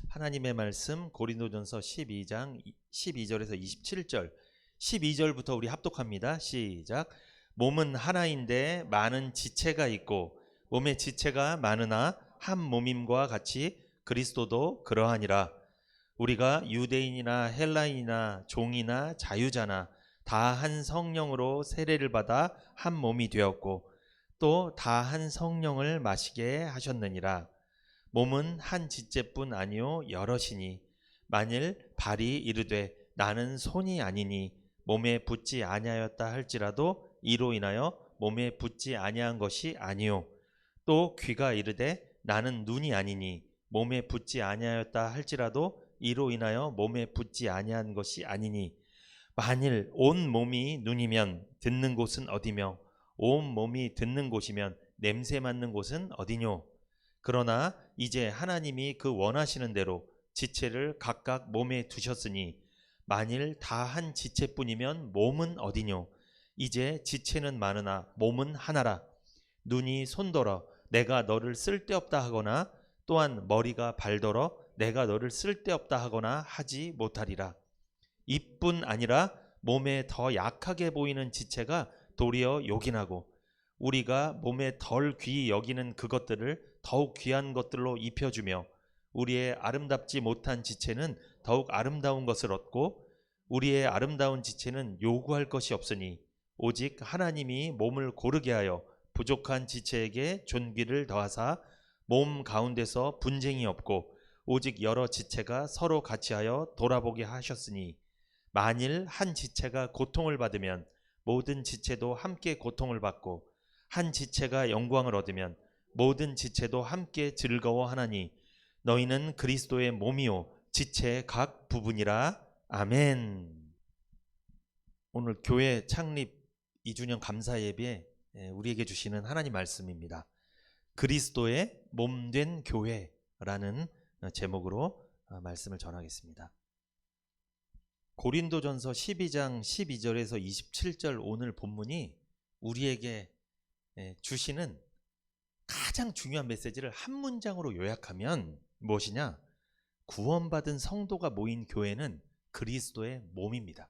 하나님의 말씀 고린도전서 12장 12절에서 27절. 12절부터 우리 합독합니다. 시작. 몸은 하나인데 많은 지체가 있고 몸의 지체가 많으나 한 몸임과 같이 그리스도도 그러하니라. 우리가 유대인이나 헬라인이나 종이나 자유자나 다 한 성령으로 세례를 받아 한 몸이 되었고 또 다 한 성령을 마시게 하셨느니라. 몸은 한 지체뿐 아니요 여럿이니 만일 발이 이르되 나는 손이 아니니 몸에 붙지 아니하였다 할지라도 이로 인하여 몸에 붙지 아니한 것이 아니요 또 귀가 이르되 나는 눈이 아니니 몸에 붙지 아니하였다 할지라도 이로 인하여 몸에 붙지 아니한 것이 아니니 만일 온 몸이 눈이면 듣는 곳은 어디며 온 몸이 듣는 곳이면 냄새 맡는 곳은 어디뇨. 그러나 이제 하나님이 그 원하시는 대로 지체를 각각 몸에 두셨으니 만일 다 한 지체뿐이면 몸은 어디뇨. 이제 지체는 많으나 몸은 하나라. 눈이 손더러 내가 너를 쓸데없다 하거나 또한 머리가 발더러 내가 너를 쓸데없다 하거나 하지 못하리라. 이뿐 아니라 몸에 더 약하게 보이는 지체가 도리어 요긴하고 우리가 몸에 덜 귀히 여기는 그것들을 더욱 귀한 것들로 입혀주며 우리의 아름답지 못한 지체는 더욱 아름다운 것을 얻고 우리의 아름다운 지체는 요구할 것이 없으니 오직 하나님이 몸을 고르게 하여 부족한 지체에게 존귀를 더하사 몸 가운데서 분쟁이 없고 오직 여러 지체가 서로 같이하여 돌아보게 하셨으니 만일 한 지체가 고통을 받으면 모든 지체도 함께 고통을 받고 한 지체가 영광을 얻으면 모든 지체도 함께 즐거워하나니 너희는 그리스도의 몸이요 지체의 각 부분이라. 아멘. 오늘 교회 창립 2주년 감사 예배에 우리에게 주시는 하나님 말씀입니다. 그리스도의 몸된 교회라는 제목으로 말씀을 전하겠습니다. 고린도전서 12장 12절에서 27절 오늘 본문이 우리에게 주시는 가장 중요한 메시지를 한 문장으로 요약하면 무엇이냐? 구원받은 성도가 모인 교회는 그리스도의 몸입니다.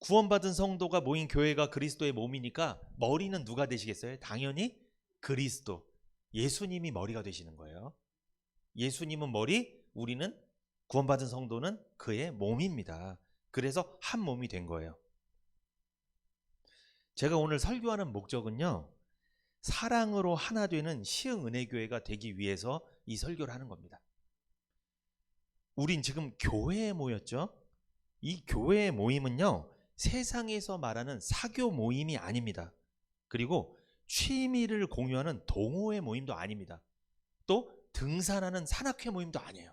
구원받은 성도가 모인 교회가 그리스도의 몸이니까 머리는 누가 되시겠어요? 당연히 그리스도, 예수님이 머리가 되시는 거예요. 예수님은 머리, 우리는 구원받은 성도는 그의 몸입니다. 그래서 한 몸이 된 거예요. 제가 오늘 설교하는 목적은요, 사랑으로 하나 되는 시흥은혜교회가 되기 위해서 이 설교를 하는 겁니다. 우린 지금 교회에 모였죠. 이 교회의 모임은요, 세상에서 말하는 사교 모임이 아닙니다. 그리고 취미를 공유하는 동호회 모임도 아닙니다. 또 등산하는 산악회 모임도 아니에요.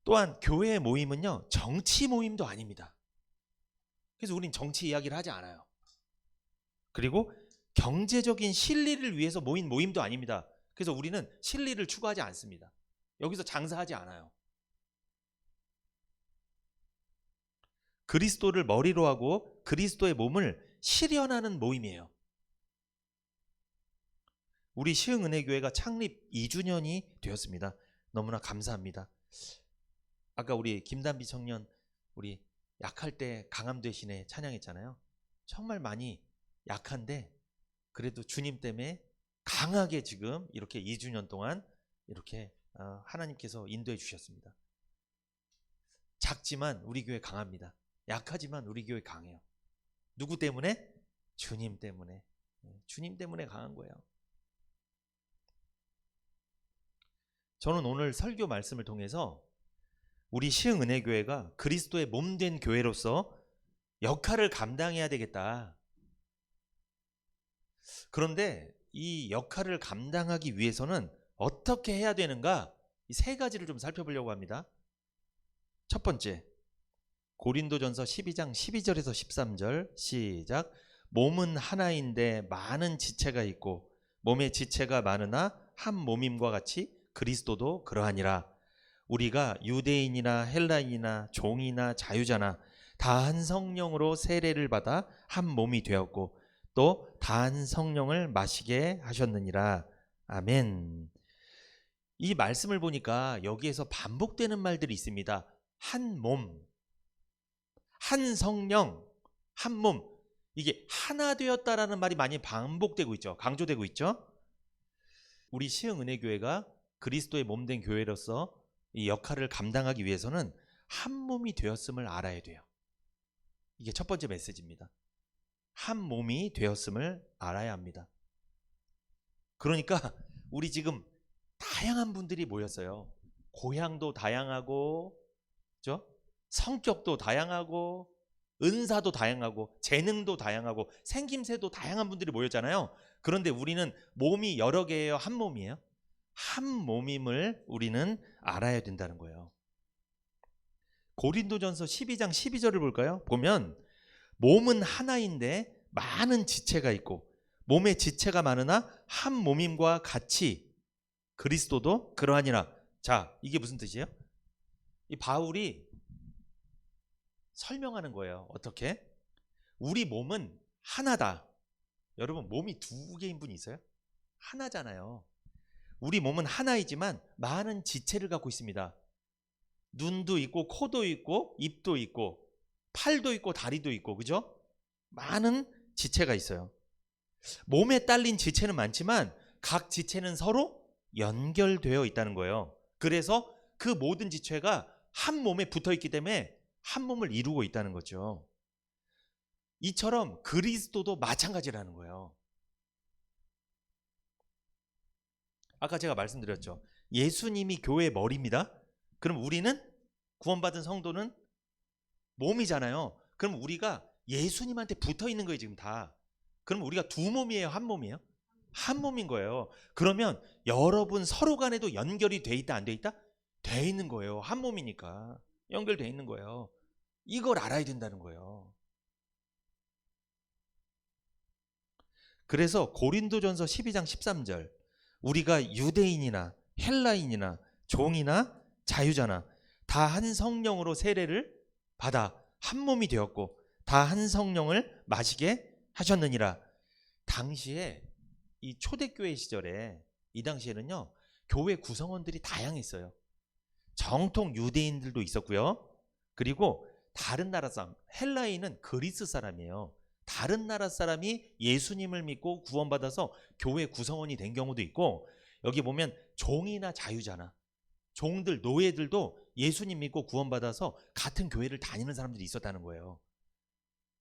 또한 교회의 모임은요, 정치 모임도 아닙니다. 그래서 우린 정치 이야기를 하지 않아요. 그리고 경제적인 실리를 위해서 모인 모임도 아닙니다. 그래서 우리는 실리를 추구하지 않습니다. 여기서 장사하지 않아요. 그리스도를 머리로 하고 그리스도의 몸을 실현하는 모임이에요. 우리 시흥은혜교회가 창립 2주년이 되었습니다. 너무나 감사합니다. 아까 우리 김단비 청년 우리 약할 때 강함 되시네 찬양했잖아요. 정말 많이 약한데 그래도 주님 때문에 강하게 지금 이렇게 2주년 동안 이렇게 하나님께서 인도해 주셨습니다. 작지만 우리 교회 강합니다. 약하지만 우리 교회 강해요. 누구 때문에? 주님 때문에. 주님 때문에 강한 거예요. 저는 오늘 설교 말씀을 통해서 우리 시흥은혜교회가 그리스도의 몸된 교회로서 역할을 감당해야 되겠다. 그런데 이 역할을 감당하기 위해서는 어떻게 해야 되는가? 이 세 가지를 좀 살펴보려고 합니다. 첫 번째, 고린도전서 12장 12절에서 13절 시작. 몸은 하나인데 많은 지체가 있고 몸의 지체가 많으나 한 몸임과 같이 그리스도도 그러하니라. 우리가 유대인이나 헬라인이나 종이나 자유자나 다 한 성령으로 세례를 받아 한 몸이 되었고 또 다 한 성령을 마시게 하셨느니라. 아멘. 이 말씀을 보니까 여기에서 반복되는 말들이 있습니다. 한 몸, 한 성령, 한 몸. 이게 하나 되었다라는 말이 많이 반복되고 있죠. 강조되고 있죠. 우리 시흥은혜교회가 그리스도의 몸된 교회로서 이 역할을 감당하기 위해서는 한 몸이 되었음을 알아야 돼요. 이게 첫 번째 메시지입니다. 한 몸이 되었음을 알아야 합니다. 그러니까 우리 지금 다양한 분들이 모였어요. 고향도 다양하고, 그죠? 성격도 다양하고, 은사도 다양하고, 재능도 다양하고, 생김새도 다양한 분들이 모였잖아요. 그런데 우리는 몸이 여러 개예요? 한 몸이에요? 한 몸임을 우리는 알아야 된다는 거예요. 고린도전서 12장 12절을 볼까요? 보면 몸은 하나인데 많은 지체가 있고 몸의 지체가 많으나 한 몸임과 같이 그리스도도 그러하니라. 자, 이게 무슨 뜻이에요? 이 바울이 설명하는 거예요. 어떻게? 우리 몸은 하나다. 여러분, 몸이 두 개인 분이 있어요? 하나잖아요. 우리 몸은 하나이지만 많은 지체를 갖고 있습니다. 눈도 있고 코도 있고 입도 있고 팔도 있고 다리도 있고, 그죠? 많은 지체가 있어요. 몸에 딸린 지체는 많지만 각 지체는 서로 연결되어 있다는 거예요. 그래서 그 모든 지체가 한 몸에 붙어 있기 때문에 한 몸을 이루고 있다는 거죠. 이처럼 그리스도도 마찬가지라는 거예요. 아까 제가 말씀드렸죠. 예수님이 교회의 머리입니다. 그럼 우리는 구원받은 성도는 몸이잖아요. 그럼 우리가 예수님한테 붙어 있는 거예요, 지금 다. 그럼 우리가 두 몸이에요, 한 몸이에요? 한 몸인 거예요. 그러면 여러분 서로 간에도 연결이 돼 있다, 안 돼 있다? 돼 있는 거예요. 한 몸이니까 연결돼 있는 거예요. 이걸 알아야 된다는 거예요. 그래서 고린도전서 12장 13절, 우리가 유대인이나 헬라인이나 종이나 자유자나 다 한 성령으로 세례를 받아 한 몸이 되었고 다 한 성령을 마시게 하셨느니라. 당시에 이 초대교회 시절에 이 당시에는요, 교회 구성원들이 다양했어요. 정통 유대인들도 있었고요. 그리고 다른 나라 사람, 헬라인은 그리스 사람이에요. 다른 나라 사람이 예수님을 믿고 구원받아서 교회 구성원이 된 경우도 있고, 여기 보면 종이나 자유자나 종들, 노예들도 예수님 믿고 구원받아서 같은 교회를 다니는 사람들이 있었다는 거예요.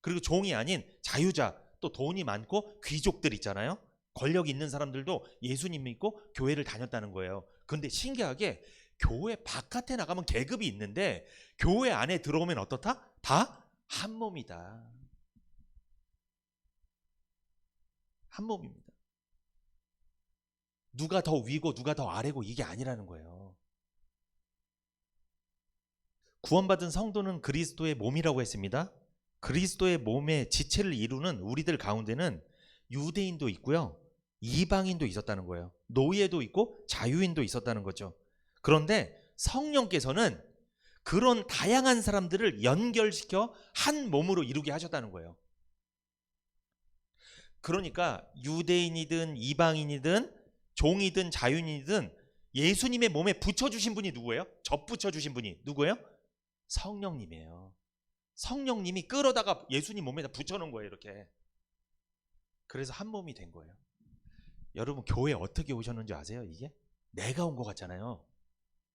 그리고 종이 아닌 자유자, 또 돈이 많고 귀족들 있잖아요. 권력 있는 사람들도 예수님 믿고 교회를 다녔다는 거예요. 그런데 신기하게 교회 바깥에 나가면 계급이 있는데 교회 안에 들어오면 어떻다? 다 한 몸이다. 한 몸입니다. 누가 더 위고 누가 더 아래고 이게 아니라는 거예요. 구원받은 성도는 그리스도의 몸이라고 했습니다. 그리스도의 몸의 지체를 이루는 우리들 가운데는 유대인도 있고요, 이방인도 있었다는 거예요. 노예도 있고 자유인도 있었다는 거죠. 그런데 성령께서는 그런 다양한 사람들을 연결시켜 한 몸으로 이루게 하셨다는 거예요. 그러니까 유대인이든 이방인이든 종이든 자유인이든 예수님의 몸에 붙여주신 분이 누구예요? 접붙여주신 분이 누구예요? 성령님이에요. 성령님이 끌어다가 예수님 몸에다 붙여놓은 거예요, 이렇게. 그래서 한 몸이 된 거예요. 여러분, 교회 어떻게 오셨는지 아세요? 이게 내가 온 것 같잖아요.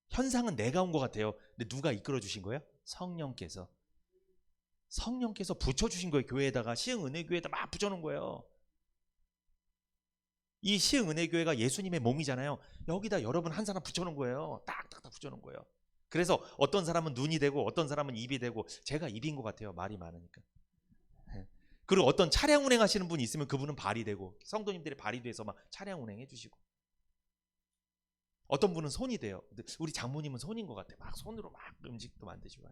현상은 내가 온 것 같아요. 근데 누가 이끌어 주신 거예요? 성령께서. 성령께서 붙여주신 거예요. 교회에다가, 시흥은혜교회에다 막 붙여놓은 거예요. 이 시흥은혜교회가 예수님의 몸이잖아요. 여기다 여러분 한 사람 붙여놓은 거예요. 딱딱딱 붙여놓은 거예요. 그래서 어떤 사람은 눈이 되고 어떤 사람은 입이 되고, 제가 입인 것 같아요, 말이 많으니까. 그리고 어떤 차량 운행하시는 분이 있으면 그분은 발이 되고, 성도님들이 발이 돼서 막 차량 운행해 주시고, 어떤 분은 손이 돼요. 근데 우리 장모님은 손인 것 같아. 막 손으로 막 음식도 만드시고.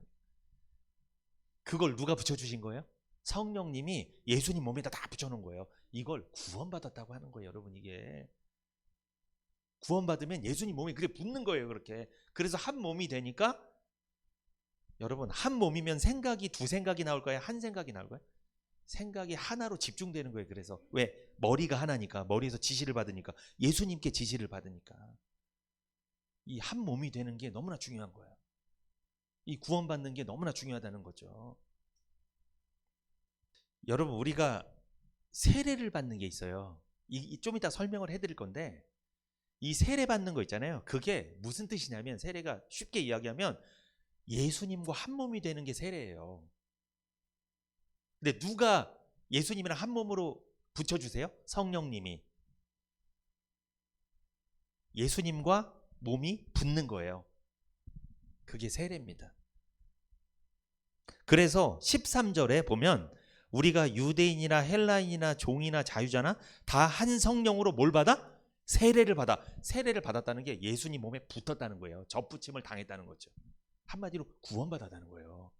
그걸 누가 붙여주신 거예요? 성령님이 예수님 몸에다 다 붙여놓은 거예요. 이걸 구원받았다고 하는 거예요, 여러분. 이게 구원받으면 예수님 몸에 그게 붙는 거예요, 그렇게. 그래서 한 몸이 되니까, 여러분, 한 몸이면 생각이 두 생각이 나올 거예요, 한 생각이 나올 거예요? 생각이 하나로 집중되는 거예요. 그래서 왜? 머리가 하나니까. 머리에서 지시를 받으니까. 예수님께 지시를 받으니까. 이 한 몸이 되는 게 너무나 중요한 거예요. 이 구원받는 게 너무나 중요하다는 거죠. 여러분, 우리가 세례를 받는 게 있어요. 좀 이따 설명을 해드릴 건데, 이 세례 받는 거 있잖아요. 그게 무슨 뜻이냐면, 세례가 쉽게 이야기하면 예수님과 한 몸이 되는 게 세례예요. 근데 누가 예수님이랑 한 몸으로 붙여주세요? 성령님이. 예수님과 몸이 붙는 거예요. 그게 세례입니다. 그래서 13절에 보면 우리가 유대인이나 헬라인이나 종이나 자유자나 다 한 성령으로 뭘 받아? 세례를 받아. 세례를 받았다는 게 예수님 몸에 붙었다는 거예요. 접붙임을 당했다는 거죠. 한마디로 구원받았다는 거예요.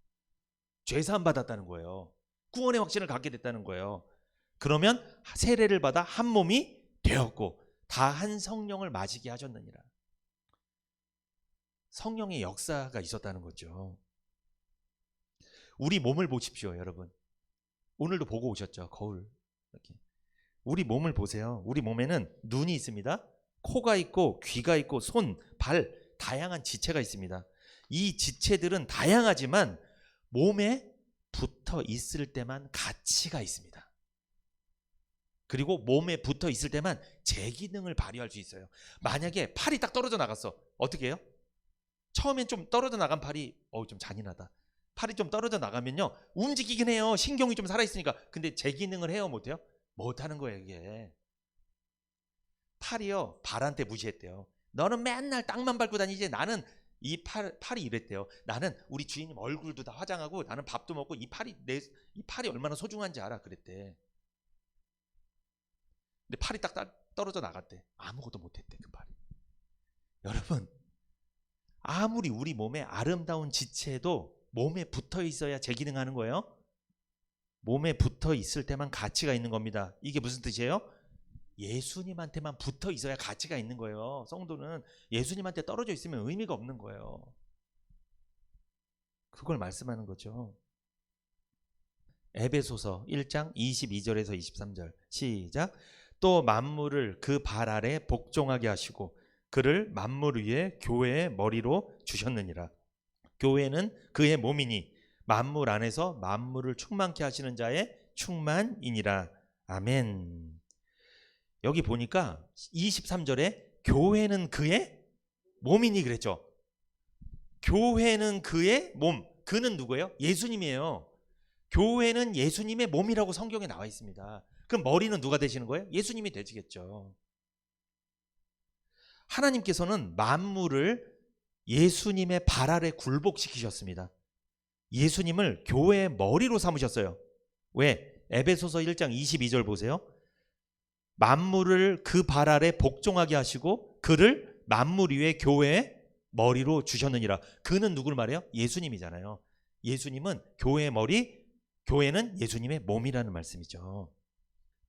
죄사함 받았다는 거예요. 구원의 확신을 갖게 됐다는 거예요. 그러면 세례를 받아 한 몸이 되었고 다 한 성령을 마시게 하셨느니라. 성령의 역사가 있었다는 거죠. 우리 몸을 보십시오, 여러분. 오늘도 보고 오셨죠, 거울. 이렇게. 우리 몸을 보세요. 우리 몸에는 눈이 있습니다. 코가 있고 귀가 있고 손, 발, 다양한 지체가 있습니다. 이 지체들은 다양하지만 몸에 붙어 있을 때만 가치가 있습니다. 그리고 몸에 붙어 있을 때만 제 기능을 발휘할 수 있어요. 만약에 팔이 딱 떨어져 나갔어. 어떻게 해요? 처음엔 좀 떨어져 나간 팔이 좀 잔인하다. 팔이 좀 떨어져 나가면요, 움직이긴 해요. 신경이 좀 살아있으니까. 근데 제 기능을 해요, 못해요? 못하는 거예요, 이게. 팔이요, 발한테 무시했대요. 너는 맨날 땅만 밟고 다니지. 나는 이 팔이 이랬대요. 나는 우리 주인님 얼굴도 다 화장하고 나는 밥도 먹고 이 팔이 얼마나 소중한지 알아. 그랬대. 근데 팔이 딱 떨어져 나갔대. 아무것도 못했대, 그 팔이. 여러분, 아무리 우리 몸에 아름다운 지체도 몸에 붙어 있어야 재기능하는 거예요. 몸에 붙어 있을 때만 가치가 있는 겁니다. 이게 무슨 뜻이에요? 예수님한테만 붙어 있어야 가치가 있는 거예요. 성도는 예수님한테 떨어져 있으면 의미가 없는 거예요. 그걸 말씀하는 거죠. 에베소서 1장 22절에서 23절 시작. 또 만물을 그 발 아래 복종하게 하시고 그를 만물 위에 교회의 머리로 주셨느니라. 교회는 그의 몸이니 만물 안에서 만물을 충만케 하시는 자의 충만이니라. 아멘. 여기 보니까 23절에 교회는 그의 몸이니 그랬죠. 교회는 그의 몸. 그는 누구예요? 예수님이에요. 교회는 예수님의 몸이라고 성경에 나와 있습니다. 그럼 머리는 누가 되시는 거예요? 예수님이 되시겠죠. 하나님께서는 만물을 예수님의 발 아래 굴복시키셨습니다. 예수님을 교회의 머리로 삼으셨어요. 왜? 에베소서 1장 22절 보세요. 만물을 그 발 아래 복종하게 하시고 그를 만물 위에 교회의 머리로 주셨느니라. 그는 누구를 말해요? 예수님이잖아요. 예수님은 교회의 머리, 교회는 예수님의 몸이라는 말씀이죠.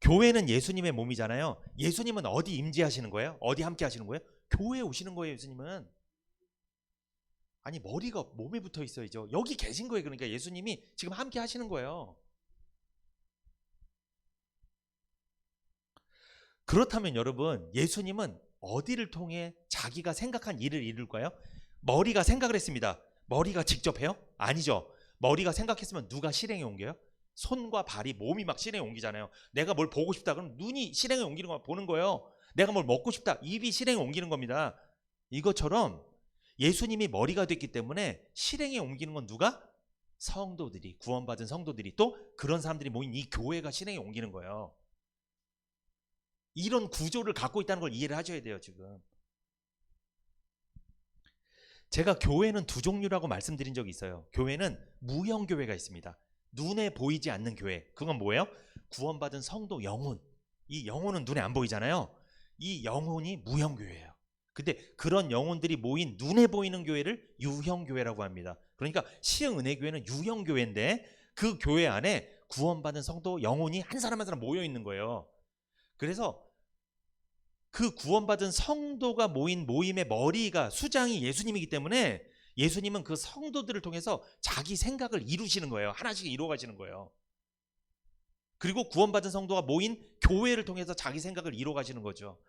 교회는 예수님의 몸이잖아요. 예수님은 어디 임재하시는 거예요? 어디 함께 하시는 거예요? 교회에 오시는 거예요, 예수님은. 아니, 머리가 몸에 붙어 있어야죠. 여기 계신 거예요. 그러니까 예수님이 지금 함께 하시는 거예요. 그렇다면 여러분, 예수님은 어디를 통해 자기가 생각한 일을 이룰까요? 머리가 생각을 했습니다. 머리가 직접 해요? 아니죠. 머리가 생각했으면 누가 실행에 옮겨요? 손과 발이, 몸이 막 실행에 옮기잖아요. 내가 뭘 보고 싶다 그럼 눈이 실행에 옮기는 거 보는 거예요. 내가 뭘 먹고 싶다, 입이 실행에 옮기는 겁니다. 이것처럼 예수님이 머리가 됐기 때문에 실행에 옮기는 건 누가? 성도들이, 구원받은 성도들이, 또 그런 사람들이 모인 이 교회가 실행에 옮기는 거예요. 이런 구조를 갖고 있다는 걸 이해를 하셔야 돼요. 지금 제가 교회는 두 종류라고 말씀드린 적이 있어요. 교회는 무형교회가 있습니다. 눈에 보이지 않는 교회. 그건 뭐예요? 구원받은 성도 영혼. 이 영혼은 눈에 안 보이잖아요. 이 영혼이 무형교회예요. 근데 그런 영혼들이 모인 눈에 보이는 교회를 유형교회라고 합니다. 그러니까 시흥은혜교회는 유형교회인데 그 교회 안에 구원받은 성도 영혼이 한 사람 한 사람 모여 있는 거예요. 그래서 그 구원받은 성도가 모인 모임의 머리가, 수장이 예수님이기 때문에 예수님은 그 성도들을 통해서 자기 생각을 이루시는 거예요. 하나씩 이루어가시는 거예요. 그리고 구원받은 성도가 모인 교회를 통해서 자기 생각을 이루어가시는 거죠.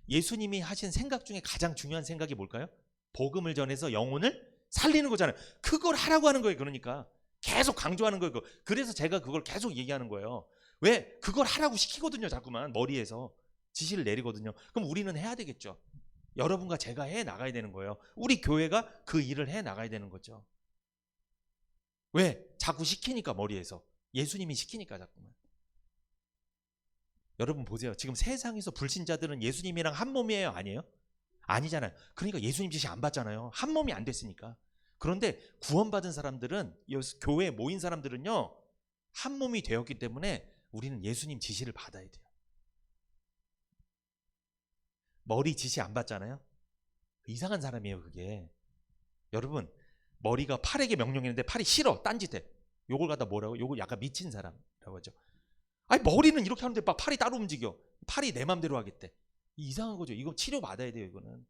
예수님이 하신 생각 중에 가장 중요한 생각이 뭘까요? 복음을 전해서 영혼을 살리는 거잖아요. 그걸 하라고 하는 거예요. 그러니까 계속 강조하는 거예요. 그래서 제가 그걸 계속 얘기하는 거예요. 왜? 그걸 하라고 시키거든요. 자꾸만 머리에서 지시를 내리거든요. 그럼 우리는 해야 되겠죠. 여러분과 제가 해 나가야 되는 거예요. 우리 교회가 그 일을 해 나가야 되는 거죠. 왜? 자꾸 시키니까 머리에서. 예수님이 시키니까 자꾸만. 여러분 보세요. 지금 세상에서 불신자들은 예수님이랑 한 몸이에요? 아니에요? 아니잖아요. 그러니까 예수님 지시 안 받잖아요. 한 몸이 안 됐으니까. 그런데 구원받은 사람들은, 교회에 모인 사람들은요, 한 몸이 되었기 때문에 우리는 예수님 지시를 받아야 돼요. 머리 지시 안 받잖아요. 이상한 사람이에요, 그게. 여러분, 머리가 팔에게 명령했는데 팔이 싫어, 딴짓해. 요걸 갖다 뭐라고? 요걸 약간 미친 사람이라고 하죠. 아니, 머리는 이렇게 하는데 막 팔이 따로 움직여. 팔이 내 맘대로 하겠대. 이상한 거죠. 이거 치료 받아야 돼요, 이거는.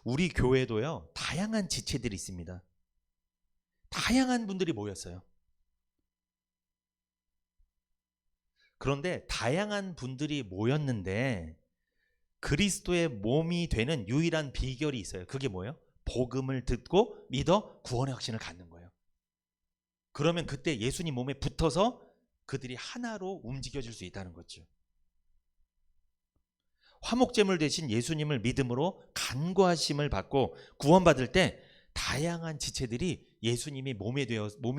우리 교회도요, 다양한 지체들이 있습니다. 다양한 분들이 모였어요. 그런데 다양한 분들이 모였는데 그리스도의 몸이 되는 유일한 비결이 있어요. 그게 뭐예요? 복음을 듣고 믿어 구원의 확신을 갖는 거예요. 그러면 그때 예수님 몸에 붙어서 그들이 하나로 움직여질 수 있다는 거죠. 화목제물 대신 예수님을 믿음으로 간구하심을 받고 구원받을 때 다양한 지체들이 예수님이 몸이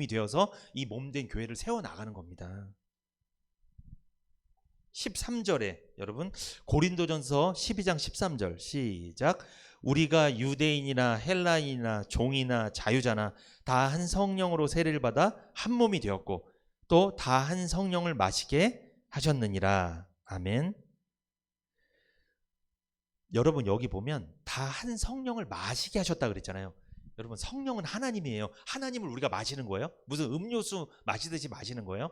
되어서 이 몸된 교회를 세워나가는 겁니다. 13절에 여러분 고린도전서 12장 13절 시작. 우리가 유대인이나 헬라인이나 종이나 자유자나 다 한 성령으로 세례를 받아 한 몸이 되었고 또 다 한 성령을 마시게 하셨느니라. 아멘. 여러분 여기 보면 다 한 성령을 마시게 하셨다 그랬잖아요. 여러분 성령은 하나님이에요. 하나님을 우리가 마시는 거예요? 무슨 음료수 마시듯이 마시는 거예요?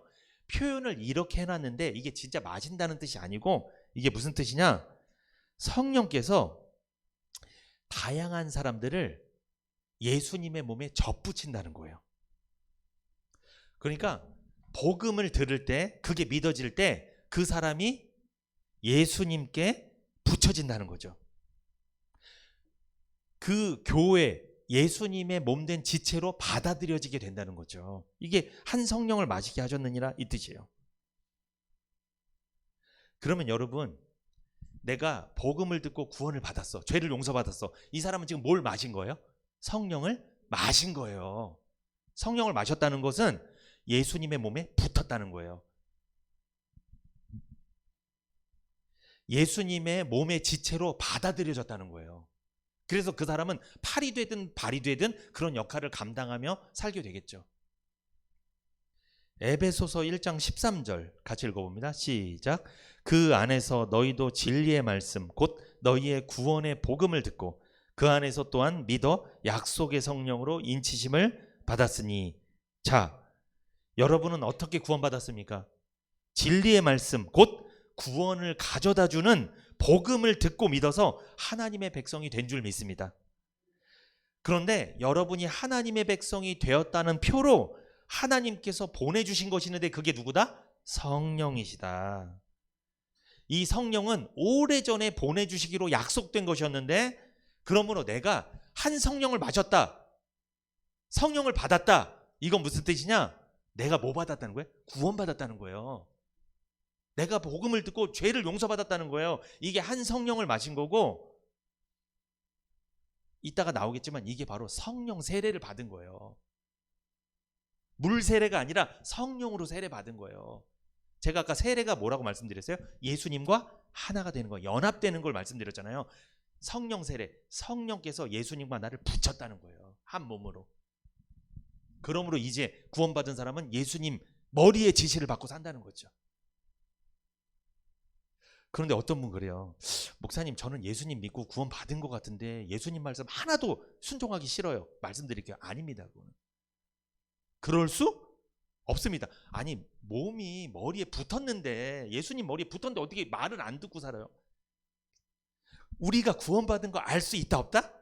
표현을 이렇게 해놨는데 이게 진짜 마신다는 뜻이 아니고 이게 무슨 뜻이냐? 성령께서 다양한 사람들을 예수님의 몸에 접붙인다는 거예요. 그러니까 복음을 들을 때 그게 믿어질 때 그 사람이 예수님께 붙여진다는 거죠. 그 교회 예수님의 몸된 지체로 받아들여지게 된다는 거죠. 이게 한 성령을 마시게 하셨느니라 이 뜻이에요. 그러면 여러분 내가 복음을 듣고 구원을 받았어. 죄를 용서받았어. 이 사람은 지금 뭘 마신 거예요? 성령을 마신 거예요. 성령을 마셨다는 것은 예수님의 몸에 붙었다는 거예요. 예수님의 몸의 지체로 받아들여졌다는 거예요. 그래서 그 사람은 팔이 되든 발이 되든 그런 역할을 감당하며 살게 되겠죠. 에베소서 1장 13절 같이 읽어봅니다. 시작. 그 안에서 너희도 진리의 말씀 곧 너희의 구원의 복음을 듣고 그 안에서 또한 믿어 약속의 성령으로 인치심을 받았으니. 자, 여러분은 어떻게 구원받았습니까? 진리의 말씀 곧 구원을 가져다주는 복음을 듣고 믿어서 하나님의 백성이 된 줄 믿습니다. 그런데 여러분이 하나님의 백성이 되었다는 표로 하나님께서 보내주신 것이 있는데 그게 누구다? 성령이시다. 이 성령은 오래전에 보내주시기로 약속된 것이었는데 그러므로 내가 한 성령을 마셨다. 성령을 받았다. 이건 무슨 뜻이냐? 내가 뭐 받았다는 거예요? 구원받았다는 거예요. 내가 복음을 듣고 죄를 용서받았다는 거예요. 이게 한 성령을 마신 거고 이따가 나오겠지만 이게 바로 성령 세례를 받은 거예요. 물 세례가 아니라 성령으로 세례 받은 거예요. 제가 아까 세례가 뭐라고 말씀드렸어요? 예수님과 하나가 되는 거, 연합되는 걸 말씀드렸잖아요. 성령 세례, 성령께서 예수님과 나를 붙였다는 거예요. 한 몸으로. 그러므로 이제 구원받은 사람은 예수님 머리의 지시를 받고 산다는 거죠. 그런데 어떤 분 그래요. 목사님 저는 예수님 믿고 구원 받은 것 같은데 예수님 말씀 하나도 순종하기 싫어요. 말씀드릴게요. 아닙니다. 그거는. 그럴 수 없습니다. 아니 몸이 머리에 붙었는데 예수님 머리에 붙었는데 어떻게 말을 안 듣고 살아요? 우리가 구원받은 거 알 수 있다 없다?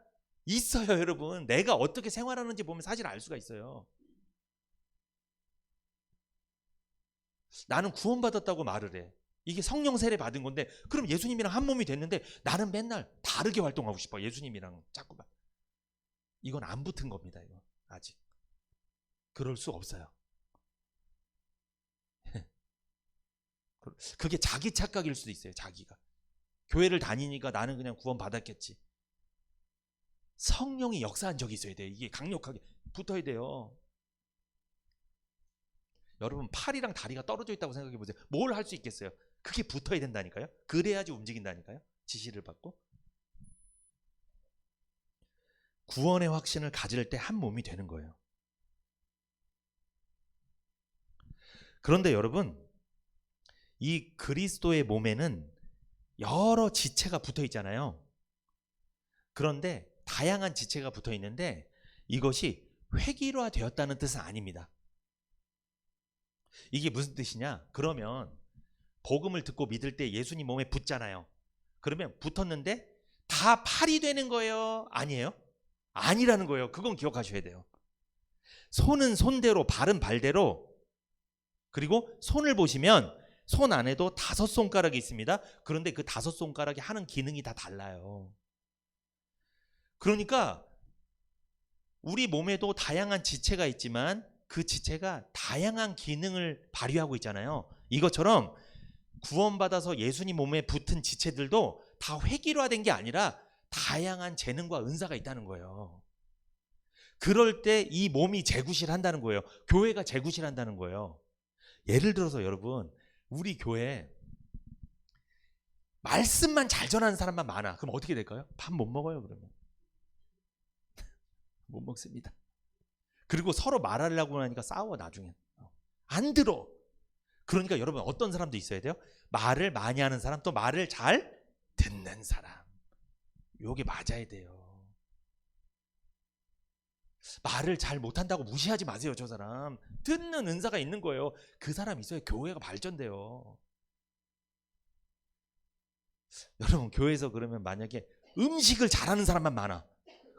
있어요. 여러분. 내가 어떻게 생활하는지 보면 사실 알 수가 있어요. 나는 구원받았다고 말을 해. 이게 성령 세례 받은 건데, 그럼 예수님이랑 한 몸이 됐는데 나는 맨날 다르게 활동하고 싶어. 예수님이랑 자꾸만. 이건 안 붙은 겁니다. 이거 아직. 그럴 수 없어요. 그게 자기 착각일 수도 있어요. 자기가. 교회를 다니니까 나는 그냥 구원 받았겠지. 성령이 역사한 적이 있어야 돼요. 이게 강력하게 붙어야 돼요. 여러분, 팔이랑 다리가 떨어져 있다고 생각해 보세요. 뭘 할 수 있겠어요? 그게 붙어야 된다니까요. 그래야지 움직인다니까요. 지시를 받고. 구원의 확신을 가질 때 한 몸이 되는 거예요. 그런데 여러분, 이 그리스도의 몸에는 여러 지체가 붙어 있잖아요. 그런데 다양한 지체가 붙어 있는데 이것이 획일화되었다는 뜻은 아닙니다. 이게 무슨 뜻이냐? 그러면 복음을 듣고 믿을 때 예수님 몸에 붙잖아요. 그러면 붙었는데 다 팔이 되는 거예요? 아니에요? 아니라는 거예요. 그건 기억하셔야 돼요. 손은 손대로, 발은 발대로. 그리고 손을 보시면 손 안에도 5손가락이 있습니다. 그런데 그 5손가락이 하는 기능이 다 달라요. 그러니까 우리 몸에도 다양한 지체가 있지만 그 지체가 다양한 기능을 발휘하고 있잖아요. 이것처럼 구원받아서 예수님 몸에 붙은 지체들도 다 획일화된 게 아니라 다양한 재능과 은사가 있다는 거예요. 그럴 때 이 몸이 재구실한다는 거예요. 교회가 재구실한다는 거예요. 예를 들어서 여러분, 우리 교회 말씀만 잘 전하는 사람만 많아. 그럼 어떻게 될까요? 밥 못 먹어요. 그러면 못 먹습니다. 그리고 서로 말하려고 하니까 싸워. 나중에 안 들어. 그러니까 여러분, 어떤 사람도 있어야 돼요? 말을 많이 하는 사람, 또 말을 잘 듣는 사람. 요게 맞아야 돼요. 말을 잘 못한다고 무시하지 마세요. 저 사람 듣는 은사가 있는 거예요. 그 사람 있어야 교회가 발전돼요. 여러분, 교회에서 그러면 만약에 음식을 잘하는 사람만 많아.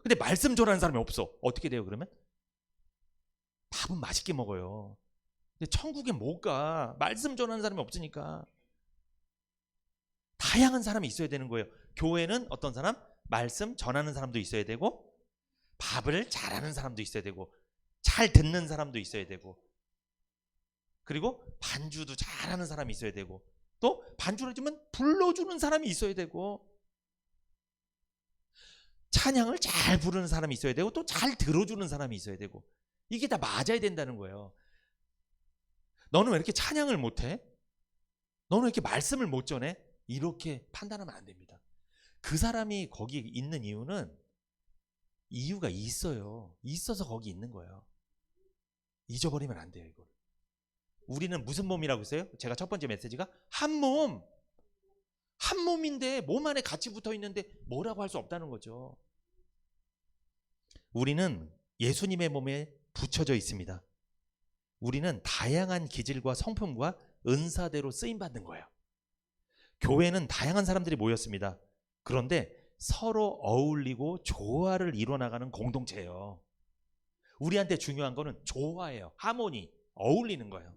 근데 말씀 전하는 사람이 없어. 어떻게 돼요? 그러면 밥은 맛있게 먹어요. 근데 천국에 못 가. 말씀 전하는 사람이 없으니까. 다양한 사람이 있어야 되는 거예요. 교회는 어떤 사람? 말씀 전하는 사람도 있어야 되고, 밥을 잘하는 사람도 있어야 되고, 잘 듣는 사람도 있어야 되고, 그리고 반주도 잘하는 사람이 있어야 되고, 또 반주를 해주면 불러주는 사람이 있어야 되고, 찬양을 잘 부르는 사람이 있어야 되고, 또 잘 들어주는 사람이 있어야 되고, 이게 다 맞아야 된다는 거예요. 너는 왜 이렇게 찬양을 못해? 너는 왜 이렇게 말씀을 못 전해? 이렇게 판단하면 안 됩니다. 그 사람이 거기 있는 이유가 있어요. 있어서 거기 있는 거예요. 잊어버리면 안 돼요. 이걸. 우리는 무슨 몸이라고 했어요? 제가 첫 번째 메시지가 한 몸. 한 몸인데 몸 안에 같이 붙어 있는데 뭐라고 할 수 없다는 거죠. 우리는 예수님의 몸에 붙여져 있습니다. 우리는 다양한 기질과 성품과 은사대로 쓰임받는 거예요. 교회는 다양한 사람들이 모였습니다. 그런데 서로 어울리고 조화를 이뤄나가는 공동체예요. 우리한테 중요한 거는 조화예요. 하모니, 어울리는 거예요.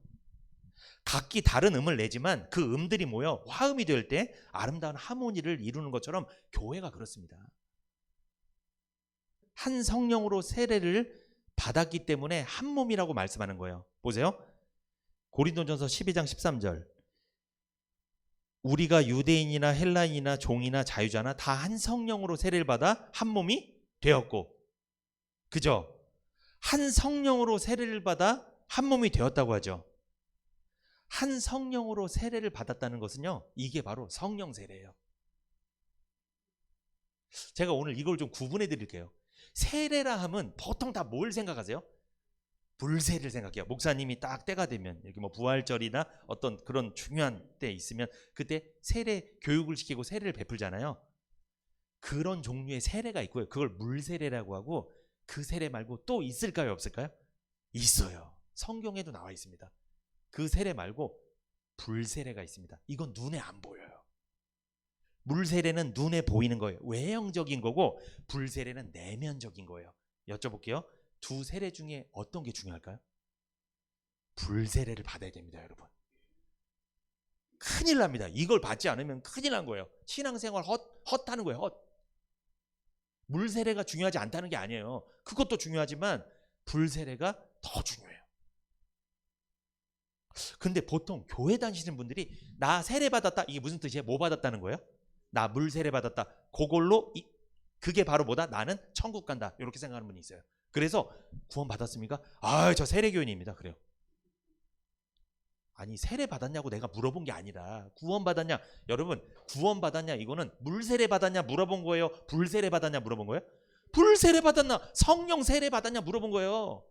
각기 다른 음을 내지만 그 음들이 모여 화음이 될 때 아름다운 하모니를 이루는 것처럼 교회가 그렇습니다. 한 성령으로 세례를 받았기 때문에 한 몸이라고 말씀하는 거예요. 보세요. 고린도전서 12장 13절. 우리가 유대인이나 헬라인이나 종이나 자유자나 다 한 성령으로 세례를 받아 한 몸이 되었고, 그죠? 한 성령으로 세례를 받아 한 몸이 되었다고 하죠. 한 성령으로 세례를 받았다는 것은요, 이게 바로 성령 세례예요. 제가 오늘 이걸 좀 구분해 드릴게요. 세례라 하면 보통 다 뭘 생각하세요? 불세를 생각해요. 목사님이 딱 때가 되면 이렇게 뭐 부활절이나 어떤 그런 중요한 때 있으면 그때 세례 교육을 시키고 세례를 베풀잖아요. 그런 종류의 세례가 있고요. 그걸 물세례라고 하고, 그 세례 말고 또 있을까요? 없을까요? 있어요. 성경에도 나와 있습니다. 그 세례 말고 불세례가 있습니다. 이건 눈에 안 보여요. 물세례는 눈에 보이는 거예요. 외형적인 거고, 불세례는 내면적인 거예요. 여쭤볼게요. 두 세례 중에 어떤 게 중요할까요? 불세례를 받아야 됩니다, 여러분. 큰일 납니다. 이걸 받지 않으면 큰일 난 거예요. 신앙생활 헛하는 거예요. 헛. 물 세례가 중요하지 않다는 게 아니에요. 그것도 중요하지만 불 세례가 더 중요해요. 근데 보통 교회 다니시는 분들이 나 세례 받았다, 이게 무슨 뜻이에요? 뭐 받았다는 거예요? 나 물 세례 받았다. 그걸로 그게 바로 뭐다? 나는 천국 간다. 이렇게 생각하는 분이 있어요. 그래서 구원 받았습니까? 아, 저 세례교인입니다. 그래요. 아니, 세례 받았냐고 내가 물어본 게 아니라 구원 받았냐? 여러분, 구원 받았냐? 이거는 물 세례 받았냐 물어본 거예요? 불 세례 받았냐 물어본 거예요? 불 세례 받았나? 성령 세례 받았냐 물어본 거예요.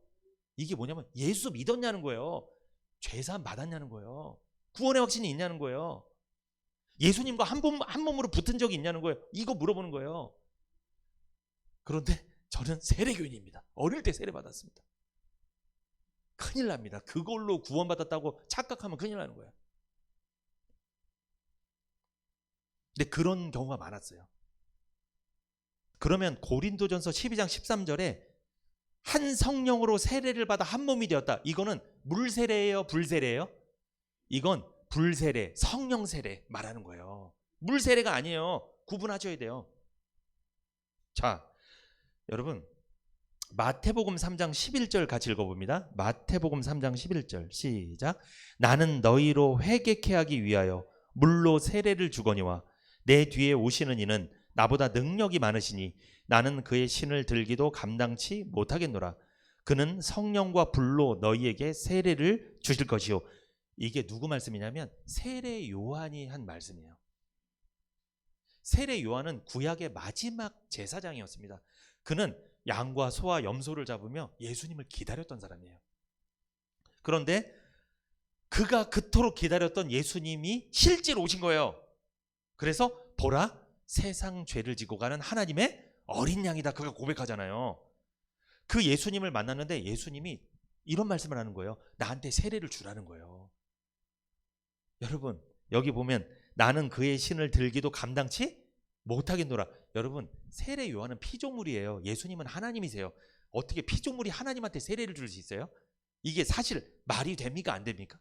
이게 뭐냐면 예수 믿었냐는 거예요. 죄사함 받았냐는 거예요. 구원의 확신이 있냐는 거예요. 예수님과 한 몸으로 붙은 적이 있냐는 거예요. 이거 물어보는 거예요. 그런데 저는 세례교인입니다. 어릴 때 세례 받았습니다. 큰일 납니다. 그걸로 구원받았다고 착각하면 큰일 나는 거예요. 근데 그런 경우가 많았어요. 그러면 고린도전서 12장 13절에 한 성령으로 세례를 받아 한 몸이 되었다. 이거는 물 세례예요? 불 세례예요? 이건 불 세례, 성령 세례 말하는 거예요. 물 세례가 아니에요. 구분하셔야 돼요. 자, 여러분, 마태복음 3장 11절 같이 읽어봅니다. 마태복음 3장 11절 시작. 나는 너희로 회개케 하기 위하여 물로 세례를 주거니와 내 뒤에 오시는 이는 나보다 능력이 많으시니 나는 그의 신을 들기도 감당치 못하겠노라. 그는 성령과 불로 너희에게 세례를 주실 것이요. 이게 누구 말씀이냐면 세례 요한이 한 말씀이에요. 세례 요한은 구약의 마지막 제사장이었습니다. 그는 양과 소와 염소를 잡으며 예수님을 기다렸던 사람이에요. 그런데 그가 그토록 기다렸던 예수님이 실제로 오신 거예요. 그래서 보라, 세상 죄를 지고 가는 하나님의 어린 양이다. 그가 고백하잖아요. 그 예수님을 만났는데 예수님이 이런 말씀을 하는 거예요. 나한테 세례를 주라는 거예요. 여러분, 여기 보면 나는 그의 신을 들기도 감당치 못하겠노라. 여러분, 세례 요한은 피조물이에요. 예수님은 하나님이세요. 어떻게 피조물이 하나님한테 세례를 줄 수 있어요? 이게 사실 말이 됩니까? 안 됩니까?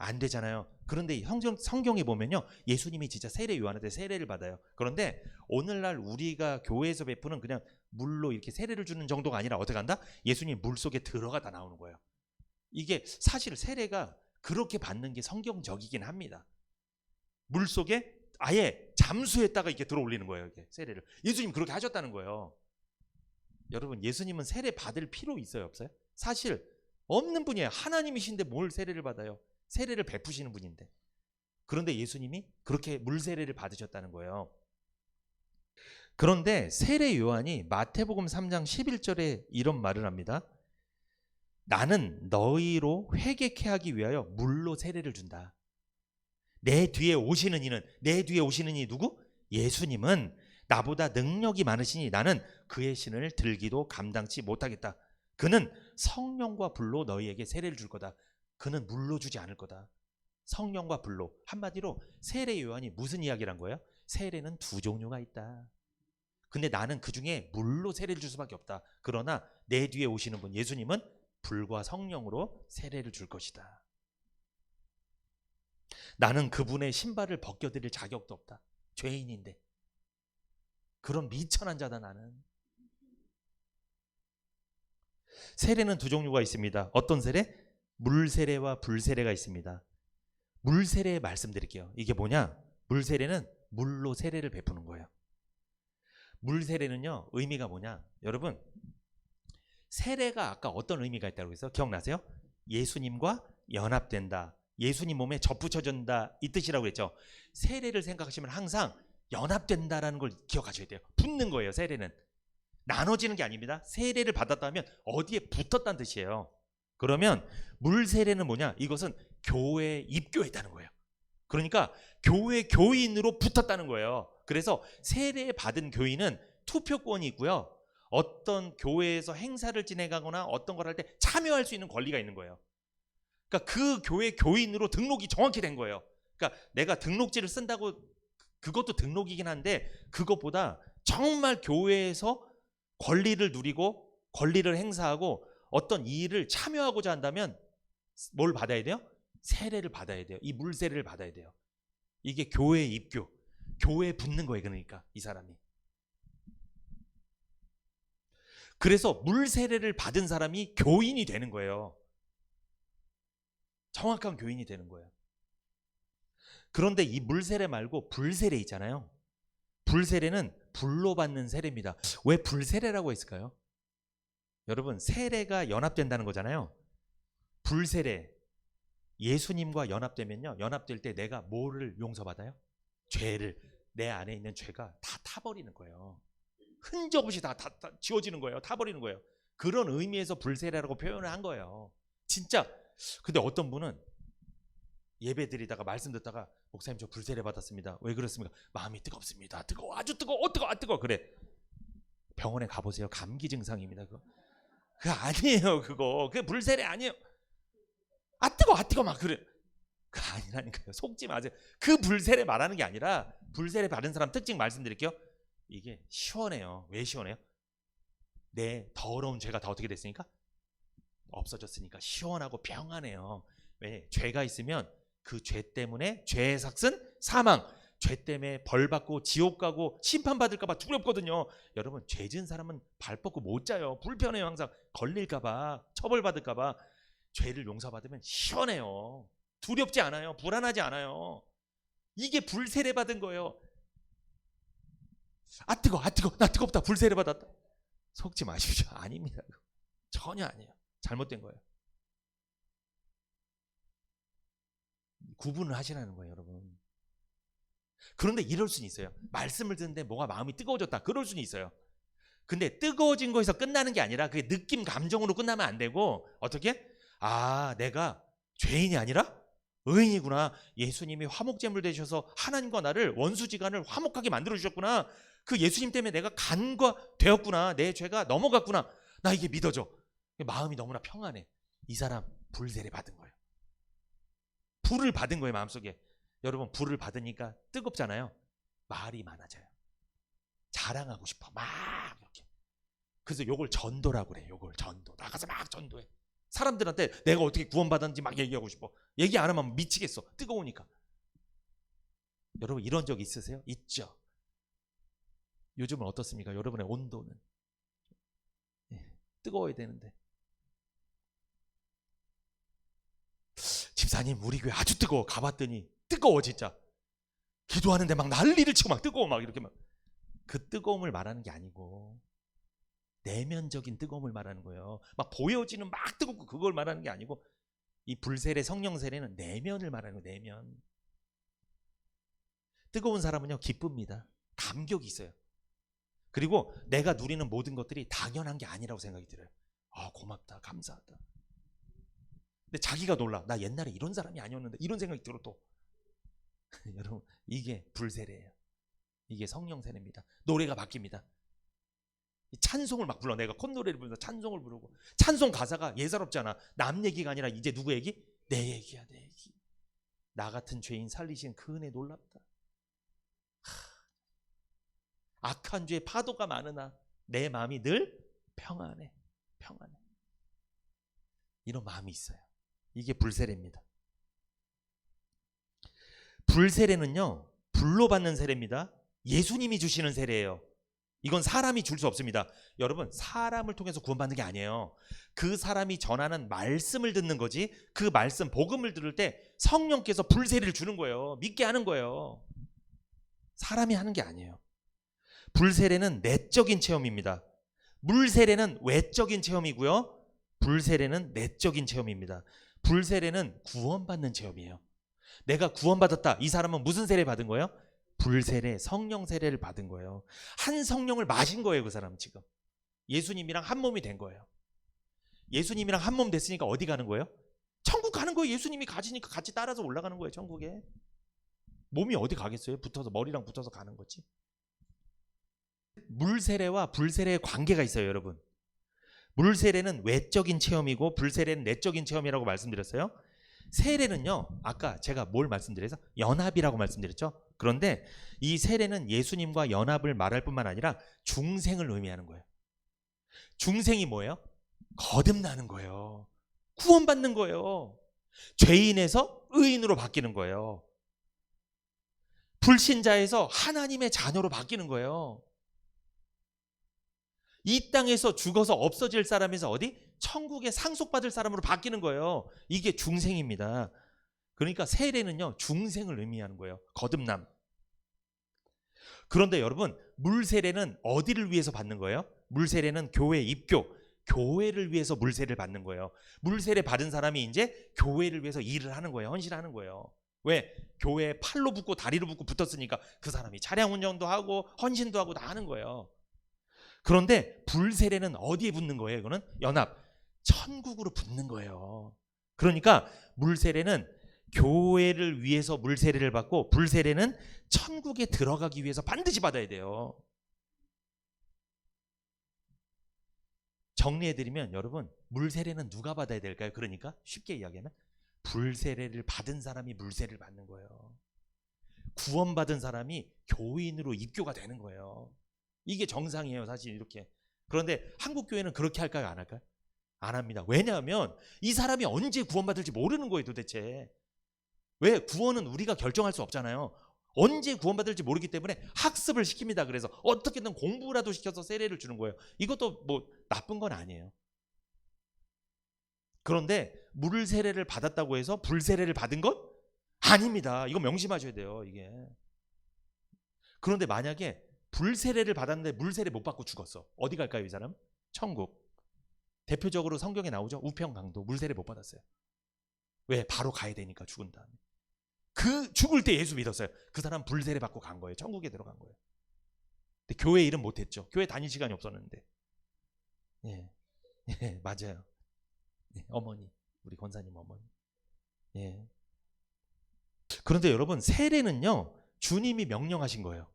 안 되잖아요. 그런데 성경에 보면요, 예수님이 진짜 세례 요한한테 세례를 받아요. 그런데 오늘날 우리가 교회에서 베푸는 그냥 물로 이렇게 세례를 주는 정도가 아니라 어떻게 한다? 예수님 물 속에 들어가다 나오는 거예요. 이게 사실 세례가 그렇게 받는 게 성경적이긴 합니다. 물 속에 아예 잠수했다가 이렇게 들어 올리는 거예요. 이렇게 세례를. 예수님 그렇게 하셨다는 거예요. 여러분, 예수님은 세례 받을 필요 있어요? 없어요? 사실 없는 분이에요. 하나님이신데 뭘 세례를 받아요? 세례를 베푸시는 분인데. 그런데 예수님이 그렇게 물 세례를 받으셨다는 거예요. 그런데 세례 요한이 마태복음 3장 11절에 이런 말을 합니다. 나는 너희로 회개케 하기 위하여 물로 세례를 준다. 내 뒤에 오시는 이는, 내 뒤에 오시는 이 누구? 예수님은 나보다 능력이 많으시니 나는 그의 신을 들기도 감당치 못하겠다. 그는 성령과 불로 너희에게 세례를 줄 거다. 그는 물로 주지 않을 거다. 성령과 불로. 한마디로 세례 요한이 무슨 이야기를 한 거예요? 세례는 두 종류가 있다. 근데 나는 그 중에 물로 세례를 줄 수밖에 없다. 그러나 내 뒤에 오시는 분 예수님은 불과 성령으로 세례를 줄 것이다. 나는 그분의 신발을 벗겨드릴 자격도 없다. 죄인인데. 그런 미천한 자다 나는. 세례는 두 종류가 있습니다. 어떤 세례? 물 세례와 불 세례가 있습니다. 물 세례 말씀드릴게요. 이게 뭐냐? 물 세례는 물로 세례를 베푸는 거예요. 물 세례는요, 의미가 뭐냐? 여러분, 세례가 아까 어떤 의미가 있다고 해서 기억나세요? 예수님과 연합된다. 예수님 몸에 접붙여준다. 이 뜻이라고 했죠. 세례를 생각하시면 항상 연합된다라는 걸 기억하셔야 돼요. 붙는 거예요. 세례는 나눠지는 게 아닙니다. 세례를 받았다면 어디에 붙었다는 뜻이에요. 그러면 물 세례는 뭐냐? 이것은 교회에 입교했다는 거예요. 그러니까 교회 교인으로 붙었다는 거예요. 그래서 세례 받은 교인은 투표권이 있고요. 어떤 교회에서 행사를 진행하거나 어떤 걸 할 때 참여할 수 있는 권리가 있는 거예요. 그러니까 그 교회 교인으로 등록이 정확히 된 거예요. 그러니까 내가 등록지를 쓴다고 그것도 등록이긴 한데 그것보다 정말 교회에서 권리를 누리고 권리를 행사하고 어떤 일을 참여하고자 한다면 뭘 받아야 돼요? 세례를 받아야 돼요. 이 물 세례를 받아야 돼요. 이게 교회 입교, 교회에 붙는 거예요. 그러니까 이 사람이. 그래서 물세례를 받은 사람이 교인이 되는 거예요. 정확한 교인이 되는 거예요. 그런데 이 물세례 말고 불세례 있잖아요. 불세례는 불로 받는 세례입니다. 왜 불세례라고 했을까요? 여러분, 세례가 연합된다는 거잖아요. 불세례, 예수님과 연합되면요, 연합될 때 내가 뭐를 용서받아요? 죄를, 내 안에 있는 죄가 다 타버리는 거예요. 흔적 없이 다 지워지는 거예요. 타버리는 거예요. 그런 의미에서 불세례라고 표현을 한 거예요. 진짜. 근데 어떤 분은 예배 드리다가 말씀 듣다가 목사님 저 불세례 받았습니다. 왜 그렇습니까? 마음이 뜨겁습니다. 뜨거워, 아주 뜨거워, 뜨거워. 그래. 병원에 가보세요. 감기 증상입니다. 그거 아니에요. 그게 불세례 아니에요. 뜨거워 막 그래. 그거 아니라니까요. 속지 마세요. 그 불세례 말하는 게 아니라, 불세례 받은 사람 특징 말씀드릴게요. 이게 시원해요. 왜 시원해요? 내 더러운 죄가 다 어떻게 됐으니까? 없어졌으니까 시원하고 평안해요. 왜? 죄가 있으면 그 죄 때문에 죄의 삭은 사망, 죄 때문에 벌 받고 지옥 가고 심판받을까 봐 두렵거든요. 여러분, 죄 지은 사람은 발 뻗고 못 자요. 불편해요. 항상 걸릴까 봐, 처벌받을까 봐. 죄를 용서받으면 시원해요. 두렵지 않아요. 불안하지 않아요. 이게 불세례 받은 거예요. 뜨거워, 나 뜨겁다, 불세례 받았다. 속지 마십시오. 아닙니다. 전혀 아니에요. 잘못된 거예요. 구분을 하시라는 거예요, 여러분. 그런데 이럴 수는 있어요. 말씀을 듣는데 뭐가 마음이 뜨거워졌다, 그럴 수는 있어요. 근데 뜨거워진 거에서 끝나는 게 아니라 그게 느낌, 감정으로 끝나면 안 되고, 어떻게? 내가 죄인이 아니라 의인이구나. 예수님이 화목제물 되셔서 하나님과 나를, 원수지간을 화목하게 만들어 주셨구나. 그 예수님 때문에 내가 간과 되었구나. 내 죄가 넘어갔구나. 나 이게 믿어져. 마음이 너무나 평안해. 이 사람 불세례 받은 거예요. 불을 받은 거예요, 마음속에. 여러분, 불을 받으니까 뜨겁잖아요. 말이 많아져요. 자랑하고 싶어, 막 이렇게. 그래서 요걸 전도라고 그래. 요걸 전도. 나가서 막 전도해. 사람들한테 내가 어떻게 구원받았는지 막 얘기하고 싶어. 얘기 안 하면 미치겠어. 뜨거우니까. 여러분, 이런 적 있으세요? 있죠. 요즘은 어떻습니까? 여러분의 온도는 뜨거워야 되는데. 집사님, 우리 교회 아주 뜨거워. 가봤더니 뜨거워. 진짜 기도하는데 막 난리를 치고 막 뜨거워, 막 이렇게. 막 그 뜨거움을 말하는 게 아니고 내면적인 뜨거움을 말하는 거예요. 막 보여지는 막 뜨겁고 그걸 말하는 게 아니고, 이 불세례, 성령 세례는 내면을 말하는 거예요. 내면. 뜨거운 사람은요, 기쁩니다. 감격이 있어요. 그리고 내가 누리는 모든 것들이 당연한 게 아니라고 생각이 들어요. 고맙다, 감사하다. 근데 자기가 놀라. 나 옛날에 이런 사람이 아니었는데, 이런 생각이 들어 또. 여러분, 이게 불세례예요. 이게 성령 세례입니다. 노래가 바뀝니다. 찬송을 막 불러. 내가 콧노래를 부르면서 찬송을 부르고, 찬송 가사가 예사롭잖아. 남 얘기가 아니라 이제 누구 얘기? 내 얘기야, 내 얘기. 나 같은 죄인 살리신 그 은혜 놀랍다. 악한 죄의 파도가 많으나 내 마음이 늘 평안해. 평안해. 이런 마음이 있어요. 이게 불세례입니다. 불세례는요, 불로 받는 세례입니다. 예수님이 주시는 세례예요. 이건 사람이 줄 수 없습니다. 여러분, 사람을 통해서 구원받는 게 아니에요. 그 사람이 전하는 말씀을 듣는 거지. 그 말씀, 복음을 들을 때 성령께서 불세례를 주는 거예요. 믿게 하는 거예요. 사람이 하는 게 아니에요. 불세례는 내적인 체험입니다. 물세례는 외적인 체험이고요. 불세례는 내적인 체험입니다. 불세례는 구원받는 체험이에요. 내가 구원받았다. 이 사람은 무슨 세례 받은 거예요? 불세례, 성령 세례를 받은 거예요. 한 성령을 마신 거예요. 그 사람은 지금 예수님이랑 한 몸이 된 거예요. 예수님이랑 한 몸 됐으니까 어디 가는 거예요? 천국 가는 거예요. 예수님이 가시니까 같이 따라서 올라가는 거예요. 천국에. 몸이 어디 가겠어요? 붙어서, 머리랑 붙어서 가는 거지. 물세례와 불세례의 관계가 있어요, 여러분. 물세례는 외적인 체험이고 불세례는 내적인 체험이라고 말씀드렸어요. 세례는요, 아까 제가 뭘 말씀드려서 연합이라고 말씀드렸죠. 그런데 이 세례는 예수님과 연합을 말할 뿐만 아니라 중생을 의미하는 거예요. 중생이 뭐예요? 거듭나는 거예요. 구원받는 거예요. 죄인에서 의인으로 바뀌는 거예요. 불신자에서 하나님의 자녀로 바뀌는 거예요. 이 땅에서 죽어서 없어질 사람에서 어디? 천국에 상속받을 사람으로 바뀌는 거예요. 이게 중생입니다. 그러니까 세례는요, 중생을 의미하는 거예요. 거듭남. 그런데 여러분, 물세례는 어디를 위해서 받는 거예요? 물세례는 교회 입교, 교회를 위해서 물세례를 받는 거예요. 물세례 받은 사람이 이제 교회를 위해서 일을 하는 거예요. 헌신하는 거예요. 왜? 교회에 팔로 붙고 다리로 붙고 붙었으니까 그 사람이 차량 운전도 하고 헌신도 하고 다 하는 거예요. 그런데 불세례는 어디에 붙는 거예요? 이거는 연합, 천국으로 붙는 거예요. 그러니까 물세례는 교회를 위해서 물세례를 받고, 불세례는 천국에 들어가기 위해서 반드시 받아야 돼요. 정리해드리면 여러분, 물세례는 누가 받아야 될까요? 그러니까 쉽게 이야기하면 불세례를 받은 사람이 물세례를 받는 거예요. 구원받은 사람이 교인으로 입교가 되는 거예요. 이게 정상이에요, 사실 이렇게. 그런데 한국 교회는 그렇게 할까요, 안 할까요? 안 합니다. 왜냐하면 이 사람이 언제 구원받을지 모르는 거예요, 도대체. 왜? 구원은 우리가 결정할 수 없잖아요. 언제 구원받을지 모르기 때문에 학습을 시킵니다. 그래서 어떻게든 공부라도 시켜서 세례를 주는 거예요. 이것도 뭐 나쁜 건 아니에요. 그런데 물 세례를 받았다고 해서 불세례를 받은 건 아닙니다. 이거 명심하셔야 돼요, 이게. 그런데 만약에 불세례를 받았는데 물세례 못 받고 죽었어. 어디 갈까요, 이 사람? 천국. 대표적으로 성경에 나오죠. 우평강도 물세례 못 받았어요. 왜? 바로 가야 되니까, 죽은 다음에. 그 죽을 때 예수 믿었어요. 그 사람 불세례 받고 간 거예요. 천국에 들어간 거예요. 근데 교회 일은 못했죠. 교회 다닐 시간이 없었는데. 예, 예, 맞아요. 예, 어머니, 우리 권사님 어머니. 예. 그런데 여러분, 세례는요, 주님이 명령하신 거예요.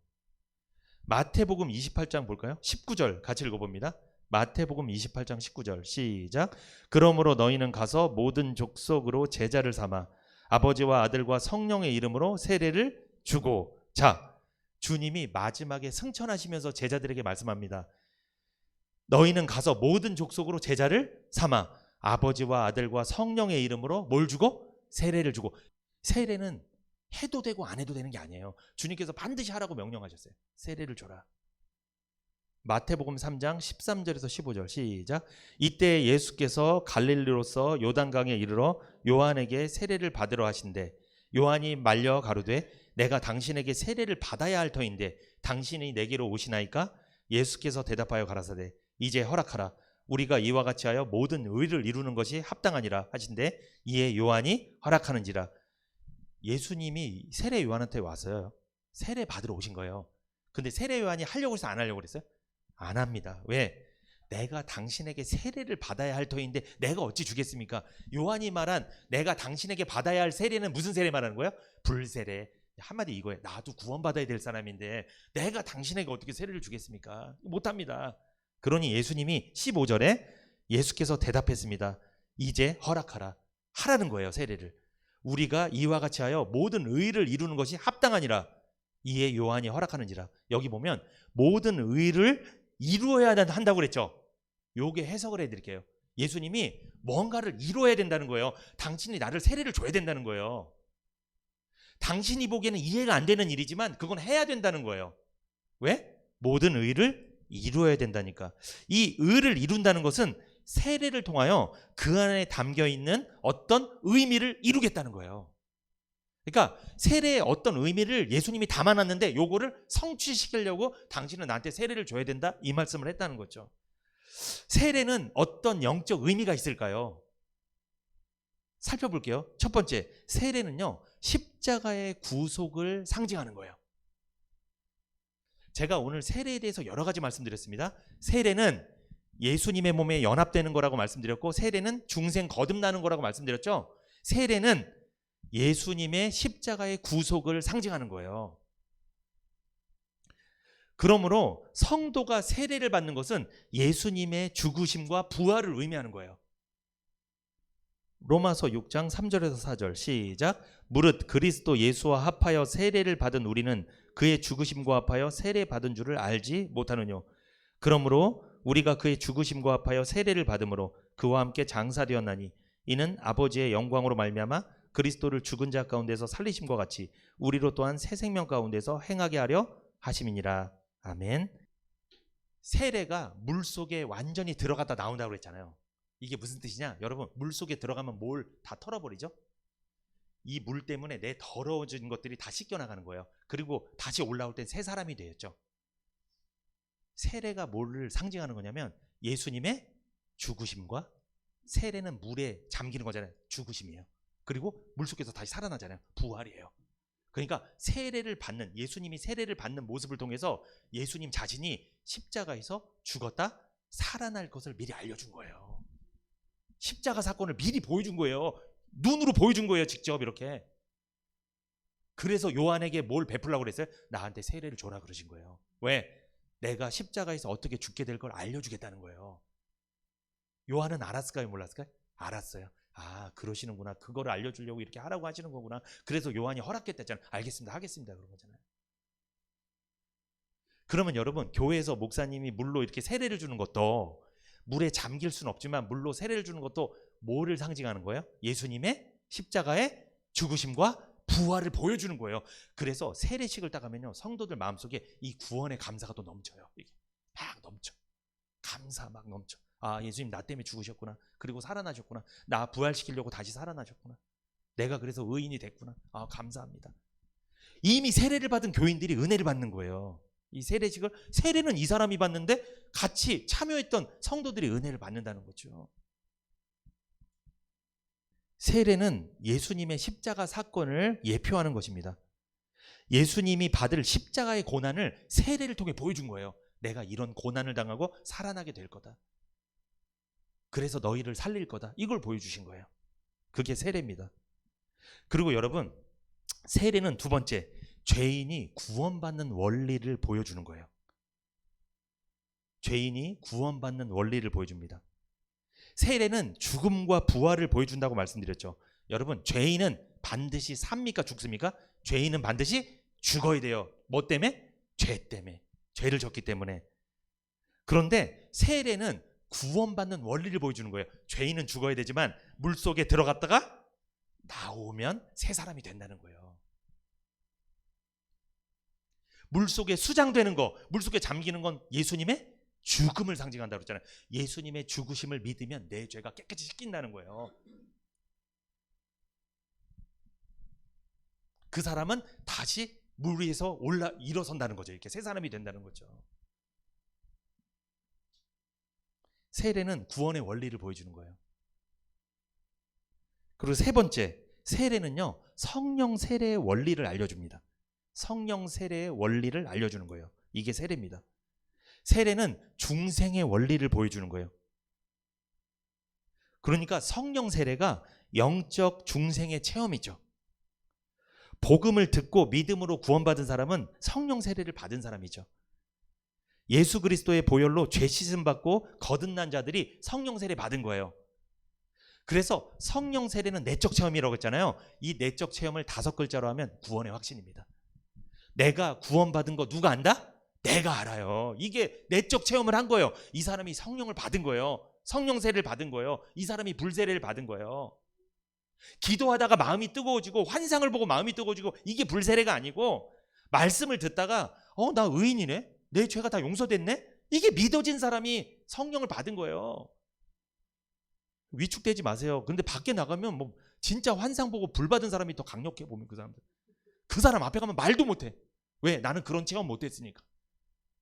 마태복음 28장 볼까요? 19절 같이 읽어봅니다. 마태복음 28장 19절 시작. 그러므로 너희는 가서 모든 족속으로 제자를 삼아 아버지와 아들과 성령의 이름으로 세례를 주고. 자, 주님이 마지막에 승천하시면서 제자들에게 말씀합니다. 너희는 가서 모든 족속으로 제자를 삼아 아버지와 아들과 성령의 이름으로 뭘 주고? 세례를 주고. 세례는 해도 되고 안 해도 되는 게 아니에요. 주님께서 반드시 하라고 명령하셨어요. 세례를 줘라. 마태복음 3장 13절에서 15절 시작. 이때 예수께서 갈릴리로서 요단강에 이르러 요한에게 세례를 받으러 하신대 요한이 말려 가로되 내가 당신에게 세례를 받아야 할 터인데 당신이 내게로 오시나이까? 예수께서 대답하여 가라사대 이제 허락하라. 우리가 이와 같이 하여 모든 의를 이루는 것이 합당하니라 하신대 이에 요한이 허락하는지라. 예수님이 세례 요한한테 와서요, 세례 받으러 오신 거예요. 근데 세례 요한이 하려고 해서 안 하려고 그랬어요? 안 합니다. 왜? 내가 당신에게 세례를 받아야 할 터인데 내가 어찌 주겠습니까? 요한이 말한 내가 당신에게 받아야 할 세례는 무슨 세례 말하는 거예요? 불세례. 한마디 이거예요. 나도 구원받아야 될 사람인데 내가 당신에게 어떻게 세례를 주겠습니까? 못합니다. 그러니 예수님이 15절에 예수께서 대답했습니다. 이제 허락하라. 하라는 거예요, 세례를. 우리가 이와 같이 하여 모든 의를 이루는 것이 합당하니라. 이에 요한이 허락하는지라. 여기 보면 모든 의를 이루어야 한다고 그랬죠. 요게 해석을 해드릴게요. 예수님이 뭔가를 이루어야 된다는 거예요. 당신이 나를 세례를 줘야 된다는 거예요. 당신이 보기에는 이해가 안 되는 일이지만 그건 해야 된다는 거예요. 왜? 모든 의를 이루어야 된다니까. 이 의를 이룬다는 것은 세례를 통하여 그 안에 담겨있는 어떤 의미를 이루겠다는 거예요. 그러니까 세례의 어떤 의미를 예수님이 담아놨는데 요거를 성취시키려고 당신은 나한테 세례를 줘야 된다, 이 말씀을 했다는 거죠. 세례는 어떤 영적 의미가 있을까요? 살펴볼게요. 첫 번째, 세례는요, 십자가의 구속을 상징하는 거예요. 제가 오늘 세례에 대해서 여러 가지 말씀드렸습니다. 세례는 예수님의 몸에 연합되는 거라고 말씀드렸고, 세례는 중생 거듭나는 거라고 말씀드렸죠. 세례는 예수님의 십자가의 구속을 상징하는 거예요. 그러므로 성도가 세례를 받는 것은 예수님의 죽으심과 부활을 의미하는 거예요. 로마서 6장 3절에서 4절 시작. 무릇 그리스도 예수와 합하여 세례를 받은 우리는 그의 죽으심과 합하여 세례 받은 줄을 알지 못하느뇨. 그러므로 우리가 그의 죽으심과 합하여 세례를 받음으로 그와 함께 장사되었나니 이는 아버지의 영광으로 말미암아 그리스도를 죽은 자 가운데서 살리심과 같이 우리로 또한 새 생명 가운데서 행하게 하려 하심이니라. 아멘. 세례가 물속에 완전히 들어갔다 나온다고 그랬잖아요. 이게 무슨 뜻이냐? 여러분, 물속에 들어가면 뭘 다 털어버리죠? 이 물 때문에 내 더러워진 것들이 다 씻겨나가는 거예요. 그리고 다시 올라올 땐 새 사람이 되었죠. 세례가 뭐를 상징하는 거냐면 예수님의 죽으심과, 세례는 물에 잠기는 거잖아요. 죽으심이에요. 그리고 물속에서 다시 살아나잖아요. 부활이에요. 그러니까 세례를 받는, 예수님이 세례를 받는 모습을 통해서 예수님 자신이 십자가에서 죽었다 살아날 것을 미리 알려준 거예요. 십자가 사건을 미리 보여준 거예요. 눈으로 보여준 거예요. 직접 이렇게. 그래서 요한에게 뭘 베풀라고 그랬어요? 나한테 세례를 줘라 그러신 거예요. 왜? 내가 십자가에서 어떻게 죽게 될 걸 알려주겠다는 거예요. 요한은 알았을까요? 몰랐을까요? 알았어요. 아, 그러시는구나. 그거를 알려주려고 이렇게 하라고 하시는 거구나. 그래서 요한이 허락했댔잖아요. 알겠습니다. 하겠습니다. 그런 거잖아요. 그러면 여러분, 교회에서 목사님이 물로 이렇게 세례를 주는 것도, 물에 잠길 수는 없지만 물로 세례를 주는 것도 뭐를 상징하는 거예요? 예수님의 십자가의 죽으심과 부활을 보여주는 거예요. 그래서 세례식을 따가면요, 성도들 마음속에 이 구원의 감사가 또 넘쳐요. 이게 막 넘쳐. 감사 막 넘쳐. 아, 예수님 나 때문에 죽으셨구나. 그리고 살아나셨구나. 나 부활시키려고 다시 살아나셨구나. 내가 그래서 의인이 됐구나. 아, 감사합니다. 이미 세례를 받은 교인들이 은혜를 받는 거예요. 이 세례식을, 세례는 이 사람이 받는데 같이 참여했던 성도들이 은혜를 받는다는 거죠. 세례는 예수님의 십자가 사건을 예표하는 것입니다. 예수님이 받을 십자가의 고난을 세례를 통해 보여준 거예요. 내가 이런 고난을 당하고 살아나게 될 거다. 그래서 너희를 살릴 거다. 이걸 보여주신 거예요. 그게 세례입니다. 그리고 여러분, 세례는 두 번째, 죄인이 구원받는 원리를 보여주는 거예요. 죄인이 구원받는 원리를 보여줍니다. 세례는 죽음과 부활을 보여준다고 말씀드렸죠. 여러분, 죄인은 반드시 삽니까? 죽습니까? 죄인은 반드시 죽어야 돼요. 뭐 때문에? 죄 때문에. 죄를 졌기 때문에. 그런데 세례는 구원받는 원리를 보여주는 거예요. 죄인은 죽어야 되지만 물속에 들어갔다가 나오면 새 사람이 된다는 거예요. 물속에 수장되는 거, 물속에 잠기는 건 예수님의 죽음을 상징한다고 그랬잖아요. 예수님의 죽으심을 믿으면 내 죄가 깨끗이 씻긴다는 거예요. 그 사람은 다시 물 위에서 일어선다는 거죠. 이렇게 새 사람이 된다는 거죠. 세례는 구원의 원리를 보여주는 거예요. 그리고 세 번째, 세례는요, 성령 세례의 원리를 알려줍니다. 성령 세례의 원리를 알려주는 거예요. 이게 세례입니다. 세례는 중생의 원리를 보여주는 거예요. 그러니까 성령 세례가 영적 중생의 체험이죠. 복음을 듣고 믿음으로 구원받은 사람은 성령 세례를 받은 사람이죠. 예수 그리스도의 보혈로 죄 씻음 받고 거듭난 자들이 성령 세례 받은 거예요. 그래서 성령 세례는 내적 체험이라고 했잖아요. 이 내적 체험을 5글자로 하면 구원의 확신입니다. 내가 구원받은 거 누가 안다? 내가 알아요. 이게 내적 체험을 한 거예요. 이 사람이 성령을 받은 거예요. 성령 세례를 받은 거예요. 이 사람이 불세례를 받은 거예요. 기도하다가 마음이 뜨거워지고 환상을 보고 마음이 뜨거워지고, 이게 불세례가 아니고, 말씀을 듣다가 나 의인이네? 내 죄가 다 용서됐네? 이게 믿어진 사람이 성령을 받은 거예요. 위축되지 마세요. 근데 밖에 나가면 뭐 진짜 환상 보고 불 받은 사람이 더 강력해. 보면 그 사람들, 그 사람 앞에 가면 말도 못해. 왜? 나는 그런 체험 못했으니까.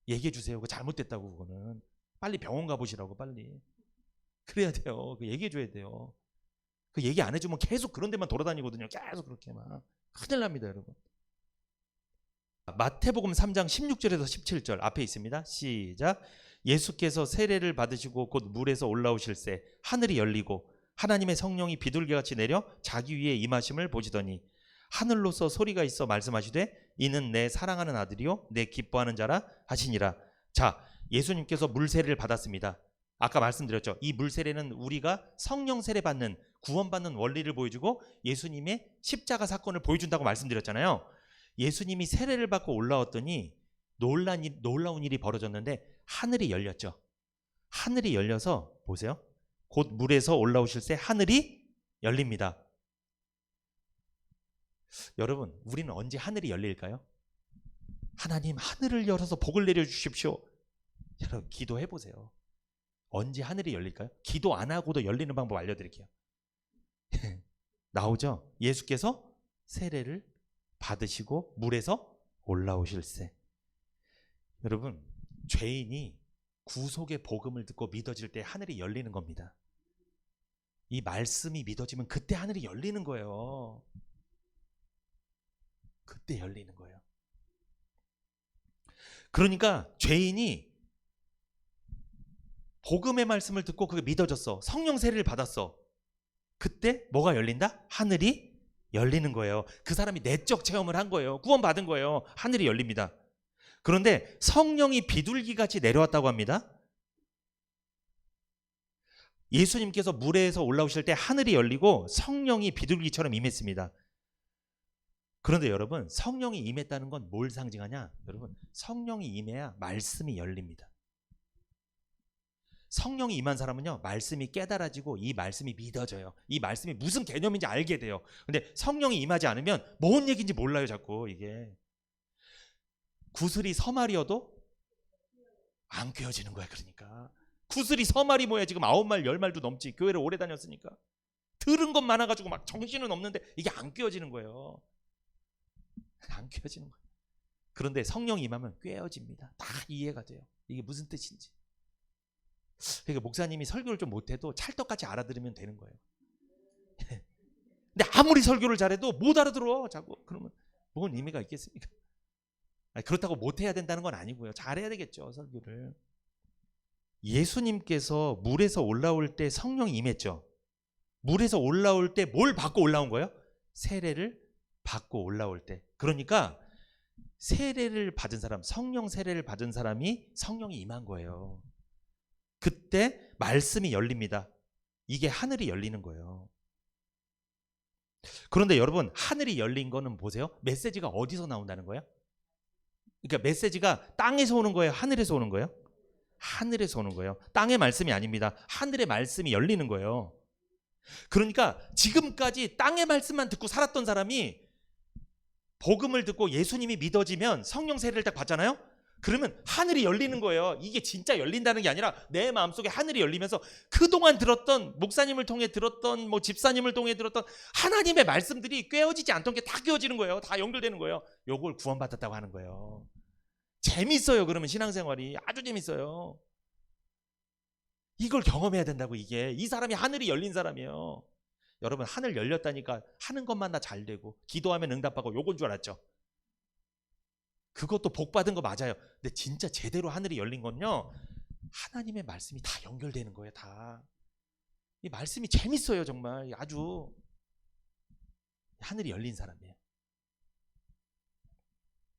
얘기해 주세요. 그거 잘못됐다고. 그거는 빨리 병원 가보시라고. 빨리. 그래야 돼요. 그 얘기해 줘야 돼요. 그 얘기 안 해주면 계속 그런 데만 돌아다니거든요. 계속 그렇게 막. 큰일 납니다, 여러분. 마태복음 3장 16절에서 17절 앞에 있습니다. 시작. 예수께서 세례를 받으시고 곧 물에서 올라오실새 하늘이 열리고 하나님의 성령이 비둘기같이 내려 자기 위에 임하심을 보시더니 하늘로서 소리가 있어 말씀하시되 이는 내 사랑하는 아들이요 내 기뻐하는 자라 하시니라. 자, 예수님께서 물세례를 받았습니다. 아까 말씀드렸죠. 이 물세례는 우리가 성령 세례 받는, 구원받는 원리를 보여주고 예수님의 십자가 사건을 보여준다고 말씀드렸잖아요. 예수님이 세례를 받고 올라왔더니 놀라운 일이 벌어졌는데 하늘이 열렸죠. 하늘이 열려서 보세요. 곧 물에서 올라오실새 하늘이 열립니다. 여러분, 우리는 언제 하늘이 열릴까요? 하나님, 하늘을 열어서 복을 내려주십시오. 여러분, 기도해 보세요. 언제 하늘이 열릴까요? 기도 안 하고도 열리는 방법 알려드릴게요. 나오죠? 예수께서 세례를 받으시고 물에서 올라오실세. 여러분, 죄인이 구속의 복음을 듣고 믿어질 때 하늘이 열리는 겁니다. 이 말씀이 믿어지면 그때 하늘이 열리는 거예요. 그때 열리는 거예요. 그러니까 죄인이 복음의 말씀을 듣고 그게 믿어졌어. 성령 세례를 받았어. 그때 뭐가 열린다? 하늘이 열리는 거예요. 그 사람이 내적 체험을 한 거예요. 구원받은 거예요. 하늘이 열립니다. 그런데 성령이 비둘기같이 내려왔다고 합니다. 예수님께서 물에서 올라오실 때 하늘이 열리고 성령이 비둘기처럼 임했습니다. 그런데 여러분, 성령이 임했다는 건 뭘 상징하냐? 여러분, 성령이 임해야 말씀이 열립니다. 성령이 임한 사람은요, 말씀이 깨달아지고 이 말씀이 믿어져요. 이 말씀이 무슨 개념인지 알게 돼요. 근데 성령이 임하지 않으면 뭔 얘기인지 몰라요. 자꾸 이게 구슬이 서말이어도 안 꿰어지는 거야. 그러니까 구슬이 서말이 뭐야? 지금 9말 10말도 넘지. 교회를 오래 다녔으니까 들은 것 많아가지고 막 정신은 없는데 이게 안 꿰어지는 거예요. 안 꿰어지는 거예요. 그런데 성령이 임하면 꿰어집니다. 다 이해가 돼요. 이게 무슨 뜻인지. 그러니까 목사님이 설교를 좀 못해도 찰떡같이 알아들으면 되는 거예요. 근데 아무리 설교를 잘해도 못 알아들어. 자꾸. 그러면 뭔 의미가 있겠습니까? 그렇다고 못해야 된다는 건 아니고요. 잘해야 되겠죠, 설교를. 예수님께서 물에서 올라올 때 성령이 임했죠. 물에서 올라올 때 뭘 받고 올라온 거예요? 세례를 받고 올라올 때. 그러니까 세례를 받은 사람, 성령 세례를 받은 사람이 성령이 임한 거예요. 그때 말씀이 열립니다. 이게 하늘이 열리는 거예요. 그런데 여러분, 하늘이 열린 거는 보세요. 메시지가 어디서 나온다는 거예요? 그러니까 메시지가 땅에서 오는 거예요? 하늘에서 오는 거예요? 하늘에서 오는 거예요. 땅의 말씀이 아닙니다. 하늘의 말씀이 열리는 거예요. 그러니까 지금까지 땅의 말씀만 듣고 살았던 사람이 복음을 듣고 예수님이 믿어지면 성령 세례를 딱 받잖아요. 그러면 하늘이 열리는 거예요. 이게 진짜 열린다는 게 아니라 내 마음속에 하늘이 열리면서 그동안 들었던, 목사님을 통해 들었던, 뭐 집사님을 통해 들었던 하나님의 말씀들이 꿰어지지 않던 게 다 꿰어지는 거예요. 다 연결되는 거예요. 요걸 구원받았다고 하는 거예요. 재밌어요. 그러면 신앙생활이 아주 재밌어요. 이걸 경험해야 된다고. 이게 이 사람이 하늘이 열린 사람이에요. 여러분, 하늘 열렸다니까 하는 것만 다 잘 되고 기도하면 응답하고 요건 줄 알았죠? 그것도 복 받은 거 맞아요. 근데 진짜 제대로 하늘이 열린 건요, 하나님의 말씀이 다 연결되는 거예요. 다. 이 말씀이 재밌어요. 정말 아주. 하늘이 열린 사람이에요.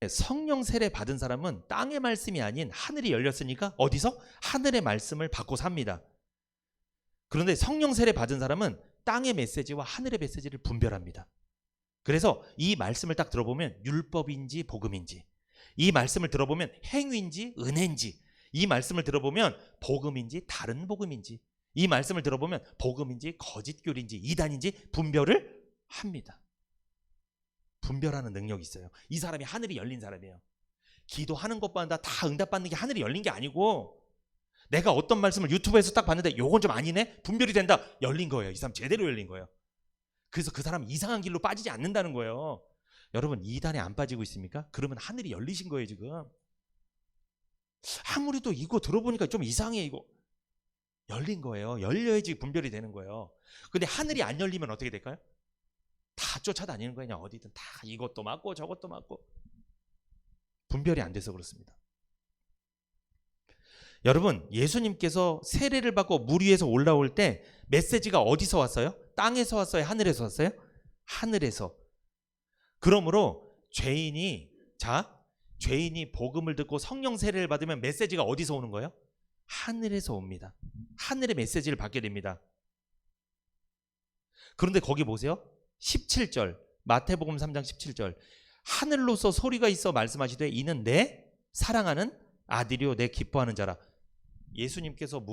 성령 세례 받은 사람은 땅의 말씀이 아닌 하늘이 열렸으니까 어디서? 하늘의 말씀을 받고 삽니다. 그런데 성령 세례 받은 사람은 땅의 메시지와 하늘의 메시지를 분별합니다. 그래서 이 말씀을 딱 들어보면 율법인지 복음인지, 이 말씀을 들어보면 행위인지 은혜인지, 이 말씀을 들어보면 복음인지 다른 복음인지, 이 말씀을 들어보면 복음인지 거짓교리인지 이단인지 분별을 합니다. 분별하는 능력이 있어요. 이 사람이 하늘이 열린 사람이에요. 기도하는 것보다 다 응답받는 게 하늘이 열린 게 아니고, 내가 어떤 말씀을 유튜브에서 딱 봤는데 요건 좀 아니네? 분별이 된다. 열린 거예요. 이 사람 제대로 열린 거예요. 그래서 그 사람 이상한 길로 빠지지 않는다는 거예요. 여러분, 이단에 안 빠지고 있습니까? 그러면 하늘이 열리신 거예요. 지금 아무래도 이거 들어보니까 좀 이상해. 이거 열린 거예요. 열려야지 분별이 되는 거예요. 근데 하늘이 안 열리면 어떻게 될까요? 다 쫓아다니는 거예요. 그냥 어디든 다 이것도 맞고 저것도 맞고. 분별이 안 돼서 그렇습니다. 여러분, 예수님께서 세례를 받고 물 위에서 올라올 때 메시지가 어디서 왔어요? 땅에서 왔어요? 하늘에서 왔어요? 하늘에서. 그러므로 죄인이 복음을 듣고 성령 세례를 받으면 메시지가 어디서 오는 거예요? 하늘에서 옵니다. 하늘의 메시지를 받게 됩니다. 그런데 거기 보세요. 17절, 마태복음 3장 17절. 하늘로서 소리가 있어 말씀하시되 이는 내 사랑하는 아들이요 내 기뻐하는 자라. 예수님께서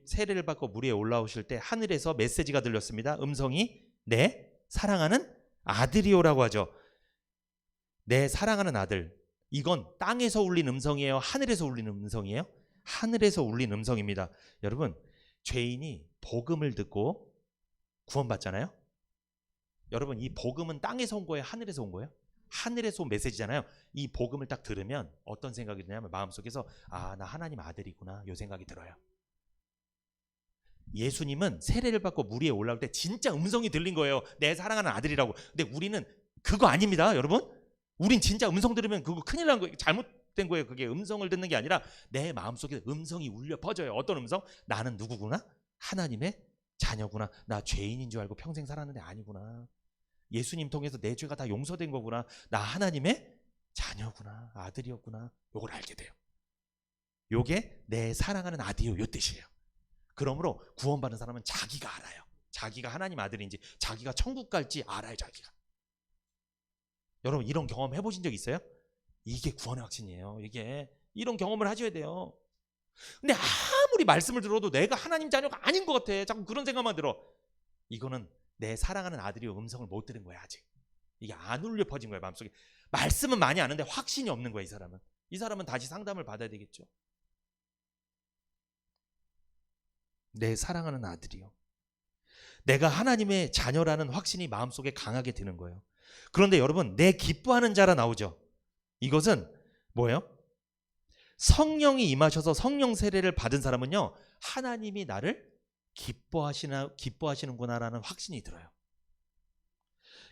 세례를 받고 물 위에 올라오실 때 하늘에서 메시지가 들렸습니다. 음성이 내 사랑하는 아들이요라고 하죠. 내 사랑하는 아들. 이건 땅에서 울린 음성이에요? 하늘에서 울리는 음성이에요? 하늘에서 울린 음성입니다. 여러분, 죄인이 복음을 듣고 구원받잖아요. 여러분, 이 복음은 땅에서 온 거예요? 하늘에서 온 거예요? 하늘에서 온 메시지잖아요. 이 복음을 딱 들으면 어떤 생각이 드냐면 마음속에서 나 하나님 아들이구나, 이 생각이 들어요. 예수님은 세례를 받고 물 위에 올라올 때 진짜 음성이 들린 거예요. 내 사랑하는 아들이라고. 근데 우리는 그거 아닙니다, 여러분. 우린 진짜 음성 들으면 그거 큰일 난 거예요. 잘못된 거예요. 그게 음성을 듣는 게 아니라 내 마음속에 음성이 울려 퍼져요. 어떤 음성? 나는 누구구나? 하나님의 자녀구나. 나 죄인인 줄 알고 평생 살았는데 아니구나. 예수님 통해서 내 죄가 다 용서된 거구나. 나 하나님의 자녀구나. 아들이었구나. 요걸 알게 돼요. 요게 내 사랑하는 아들이요, 요 뜻이에요. 그러므로 구원받은 사람은 자기가 알아요. 자기가 하나님 아들인지, 자기가 천국 갈지 알아요, 자기가. 여러분, 이런 경험 해보신 적 있어요? 이게 구원의 확신이에요. 이게 이런 경험을 하셔야 돼요. 근데 아무리 말씀을 들어도 내가 하나님 자녀가 아닌 것 같아. 자꾸 그런 생각만 들어. 이거는 내 사랑하는 아들이 음성을 못 들은 거야, 아직. 이게 안 울려 퍼진 거야, 마음속에. 말씀은 많이 아는데 확신이 없는 거야, 이 사람은. 이 사람은 다시 상담을 받아야 되겠죠. 내 사랑하는 아들이요. 내가 하나님의 자녀라는 확신이 마음속에 강하게 드는 거예요. 그런데 여러분, 내 기뻐하는 자라 나오죠. 이것은 뭐예요? 성령이 임하셔서 성령 세례를 받은 사람은요, 하나님이 나를 기뻐하시는구나라는 확신이 들어요.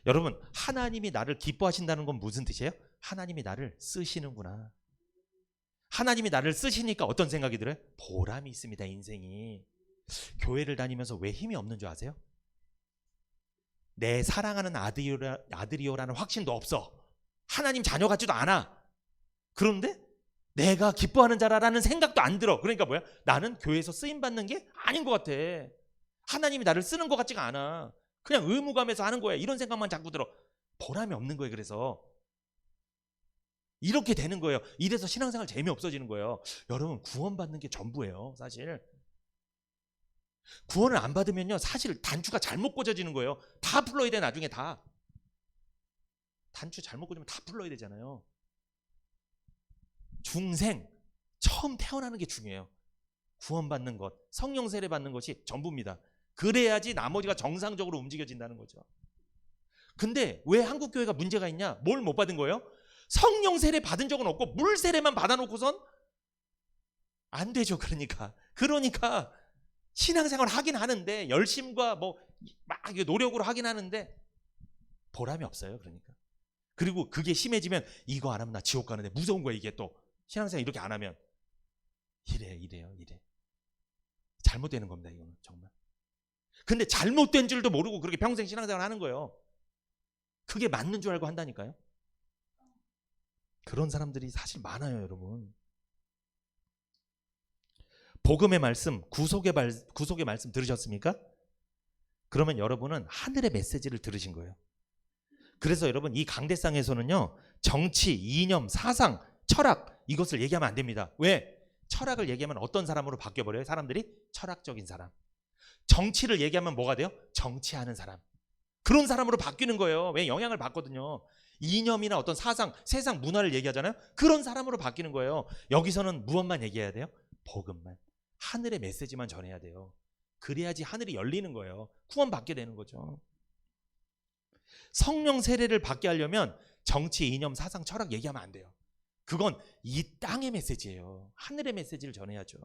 여러분, 하나님이 나를 기뻐하신다는 건 무슨 뜻이에요? 하나님이 나를 쓰시는구나. 하나님이 나를 쓰시니까 어떤 생각이 들어요? 보람이 있습니다, 인생이. 교회를 다니면서 왜 힘이 없는 줄 아세요? 내 사랑하는 아들이요라는 확신도 없어. 하나님 자녀 같지도 않아. 그런데 내가 기뻐하는 자라는 생각도 안 들어. 그러니까 뭐야? 나는 교회에서 쓰임받는 게 아닌 것 같아. 하나님이 나를 쓰는 것 같지가 않아. 그냥 의무감에서 하는 거야. 이런 생각만 자꾸 들어. 보람이 없는 거예요. 그래서 이렇게 되는 거예요. 이래서 신앙생활 재미없어지는 거예요. 여러분, 구원받는 게 전부예요, 사실. 구원을 안 받으면요, 사실 단추가 잘못 꽂아지는 거예요. 다 풀러야 돼, 나중에 다. 단추 잘못 꽂으면 다 풀러야 되잖아요. 중생, 처음 태어나는 게 중요해요. 구원받는 것, 성령 세례 받는 것이 전부입니다. 그래야지 나머지가 정상적으로 움직여진다는 거죠. 근데 왜 한국 교회가 문제가 있냐? 뭘 못 받은 거예요? 성령 세례 받은 적은 없고 물 세례만 받아놓고선 안 되죠. 그러니까 신앙생활 하긴 하는데, 열심과 막 노력으로 하긴 하는데 보람이 없어요. 그러니까. 그리고 그게 심해지면 이거 안 하면 나 지옥 가는데 무서운 거야. 이게 또 신앙생활 이렇게 안 하면 이래요. 잘못되는 겁니다, 이거는 정말. 근데 잘못된 줄도 모르고 그렇게 평생 신앙생활 하는 거예요. 그게 맞는 줄 알고 한다니까요. 그런 사람들이 사실 많아요, 여러분. 복음의 말씀, 구속의 말씀 들으셨습니까? 그러면 여러분은 하늘의 메시지를 들으신 거예요. 그래서 여러분, 이 강대상에서는요, 정치, 이념, 사상, 철학, 이것을 얘기하면 안 됩니다. 왜? 철학을 얘기하면 어떤 사람으로 바뀌어버려요? 사람들이 철학적인 사람. 정치를 얘기하면 뭐가 돼요? 정치하는 사람. 그런 사람으로 바뀌는 거예요. 왜? 영향을 받거든요. 이념이나 어떤 사상, 세상 문화를 얘기하잖아요. 그런 사람으로 바뀌는 거예요. 여기서는 무엇만 얘기해야 돼요? 복음만. 하늘의 메시지만 전해야 돼요. 그래야지 하늘이 열리는 거예요. 구원 받게 되는 거죠. 성령 세례를 받게 하려면 정치, 이념, 사상, 철학 얘기하면 안 돼요. 그건 이 땅의 메시지예요. 하늘의 메시지를 전해야죠.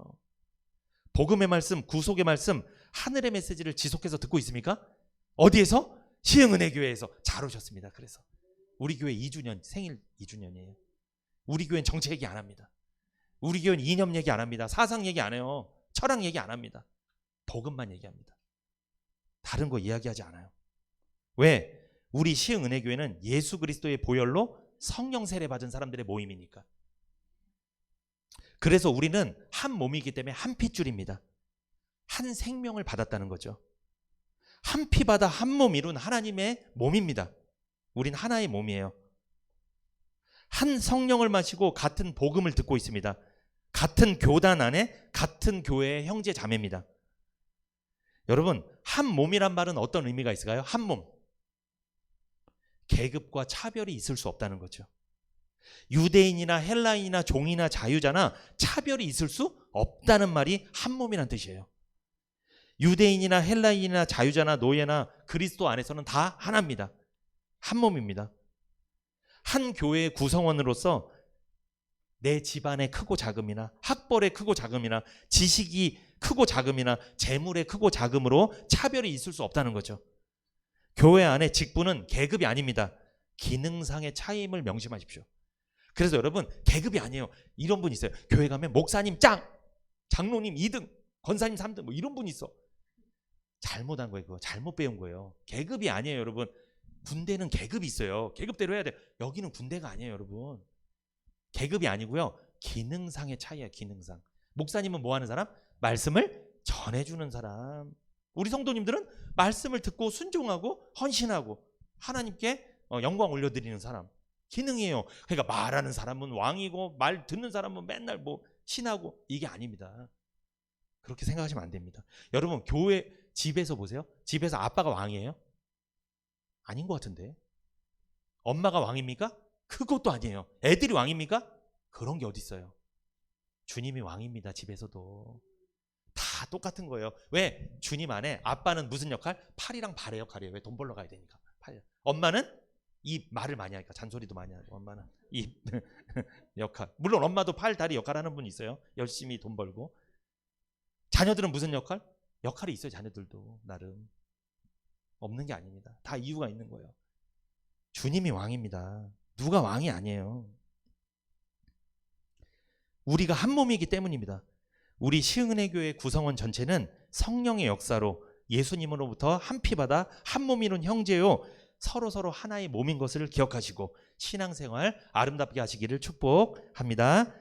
복음의 말씀, 구속의 말씀, 하늘의 메시지를 지속해서 듣고 있습니까? 어디에서? 시흥은혜교회에서. 잘 오셨습니다. 그래서 우리 교회 2주년, 생일 2주년이에요. 우리 교회는 정치 얘기 안 합니다. 우리 교회는 이념 얘기 안 합니다. 사상 얘기 안 해요. 철학 얘기 안 합니다. 복음만 얘기합니다. 다른 거 이야기하지 않아요. 왜? 우리 시흥은혜교회는 예수 그리스도의 보혈로 성령 세례 받은 사람들의 모임이니까. 그래서 우리는 한 몸이기 때문에 한 핏줄입니다. 한 생명을 받았다는 거죠. 한 피 받아 한 몸 이룬 하나님의 몸입니다. 우린 하나의 몸이에요. 한 성령을 마시고 같은 복음을 듣고 있습니다. 같은 교단 안에 같은 교회의 형제 자매입니다. 여러분, 한 몸이란 말은 어떤 의미가 있을까요? 한 몸. 계급과 차별이 있을 수 없다는 거죠. 유대인이나 헬라인이나 종이나 자유자나 차별이 있을 수 없다는 말이 한 몸이란 뜻이에요. 유대인이나 헬라인이나 자유자나 노예나 그리스도 안에서는 다 하나입니다. 한 몸입니다. 한 교회의 구성원으로서 내 집안의 크고 작음이나 학벌의 크고 작음이나 지식이 크고 작음이나 재물의 크고 작음으로 차별이 있을 수 없다는 거죠. 교회 안에 직분은 계급이 아닙니다. 기능상의 차이임을 명심하십시오. 그래서 여러분, 계급이 아니에요. 이런 분 있어요. 교회 가면 목사님 짱, 장로님 2등, 권사님 3등 뭐 이런 분 있어. 잘못한 거예요. 그거 잘못 배운 거예요. 계급이 아니에요, 여러분. 군대는 계급이 있어요. 계급대로 해야 돼요. 여기는 군대가 아니에요, 여러분. 계급이 아니고요. 기능상의 차이야, 기능상. 목사님은 뭐 하는 사람? 말씀을 전해주는 사람. 우리 성도님들은 말씀을 듣고 순종하고 헌신하고 하나님께 영광 올려드리는 사람. 기능이에요. 그러니까 말하는 사람은 왕이고 말 듣는 사람은 맨날 뭐 신하고, 이게 아닙니다. 그렇게 생각하시면 안 됩니다. 여러분, 교회 집에서 보세요. 집에서 아빠가 왕이에요? 아닌 것 같은데. 엄마가 왕입니까? 그것도 아니에요. 애들이 왕입니까? 그런 게 어디 있어요. 주님이 왕입니다. 집에서도 다 똑같은 거예요. 왜? 주님 안에 아빠는 무슨 역할? 팔이랑 발의 역할이에요. 왜? 돈 벌러 가야 되니까. 팔. 엄마는 이 말을 많이 하니까 잔소리도 많이 하고, 엄마는 이 역할. 물론 엄마도 팔, 다리 역할 하는 분 있어요. 열심히 돈 벌고. 자녀들은 무슨 역할? 역할이 있어요. 자녀들도 나름. 없는 게 아닙니다. 다 이유가 있는 거예요. 주님이 왕입니다. 누가 왕이 아니에요. 우리가 한 몸이기 때문입니다. 우리 시흥은혜교회 구성원 전체는 성령의 역사로 예수님으로부터 한 피 받아 한 몸 이룬 형제요, 서로 하나의 몸인 것을 기억하시고 신앙생활 아름답게 하시기를 축복합니다.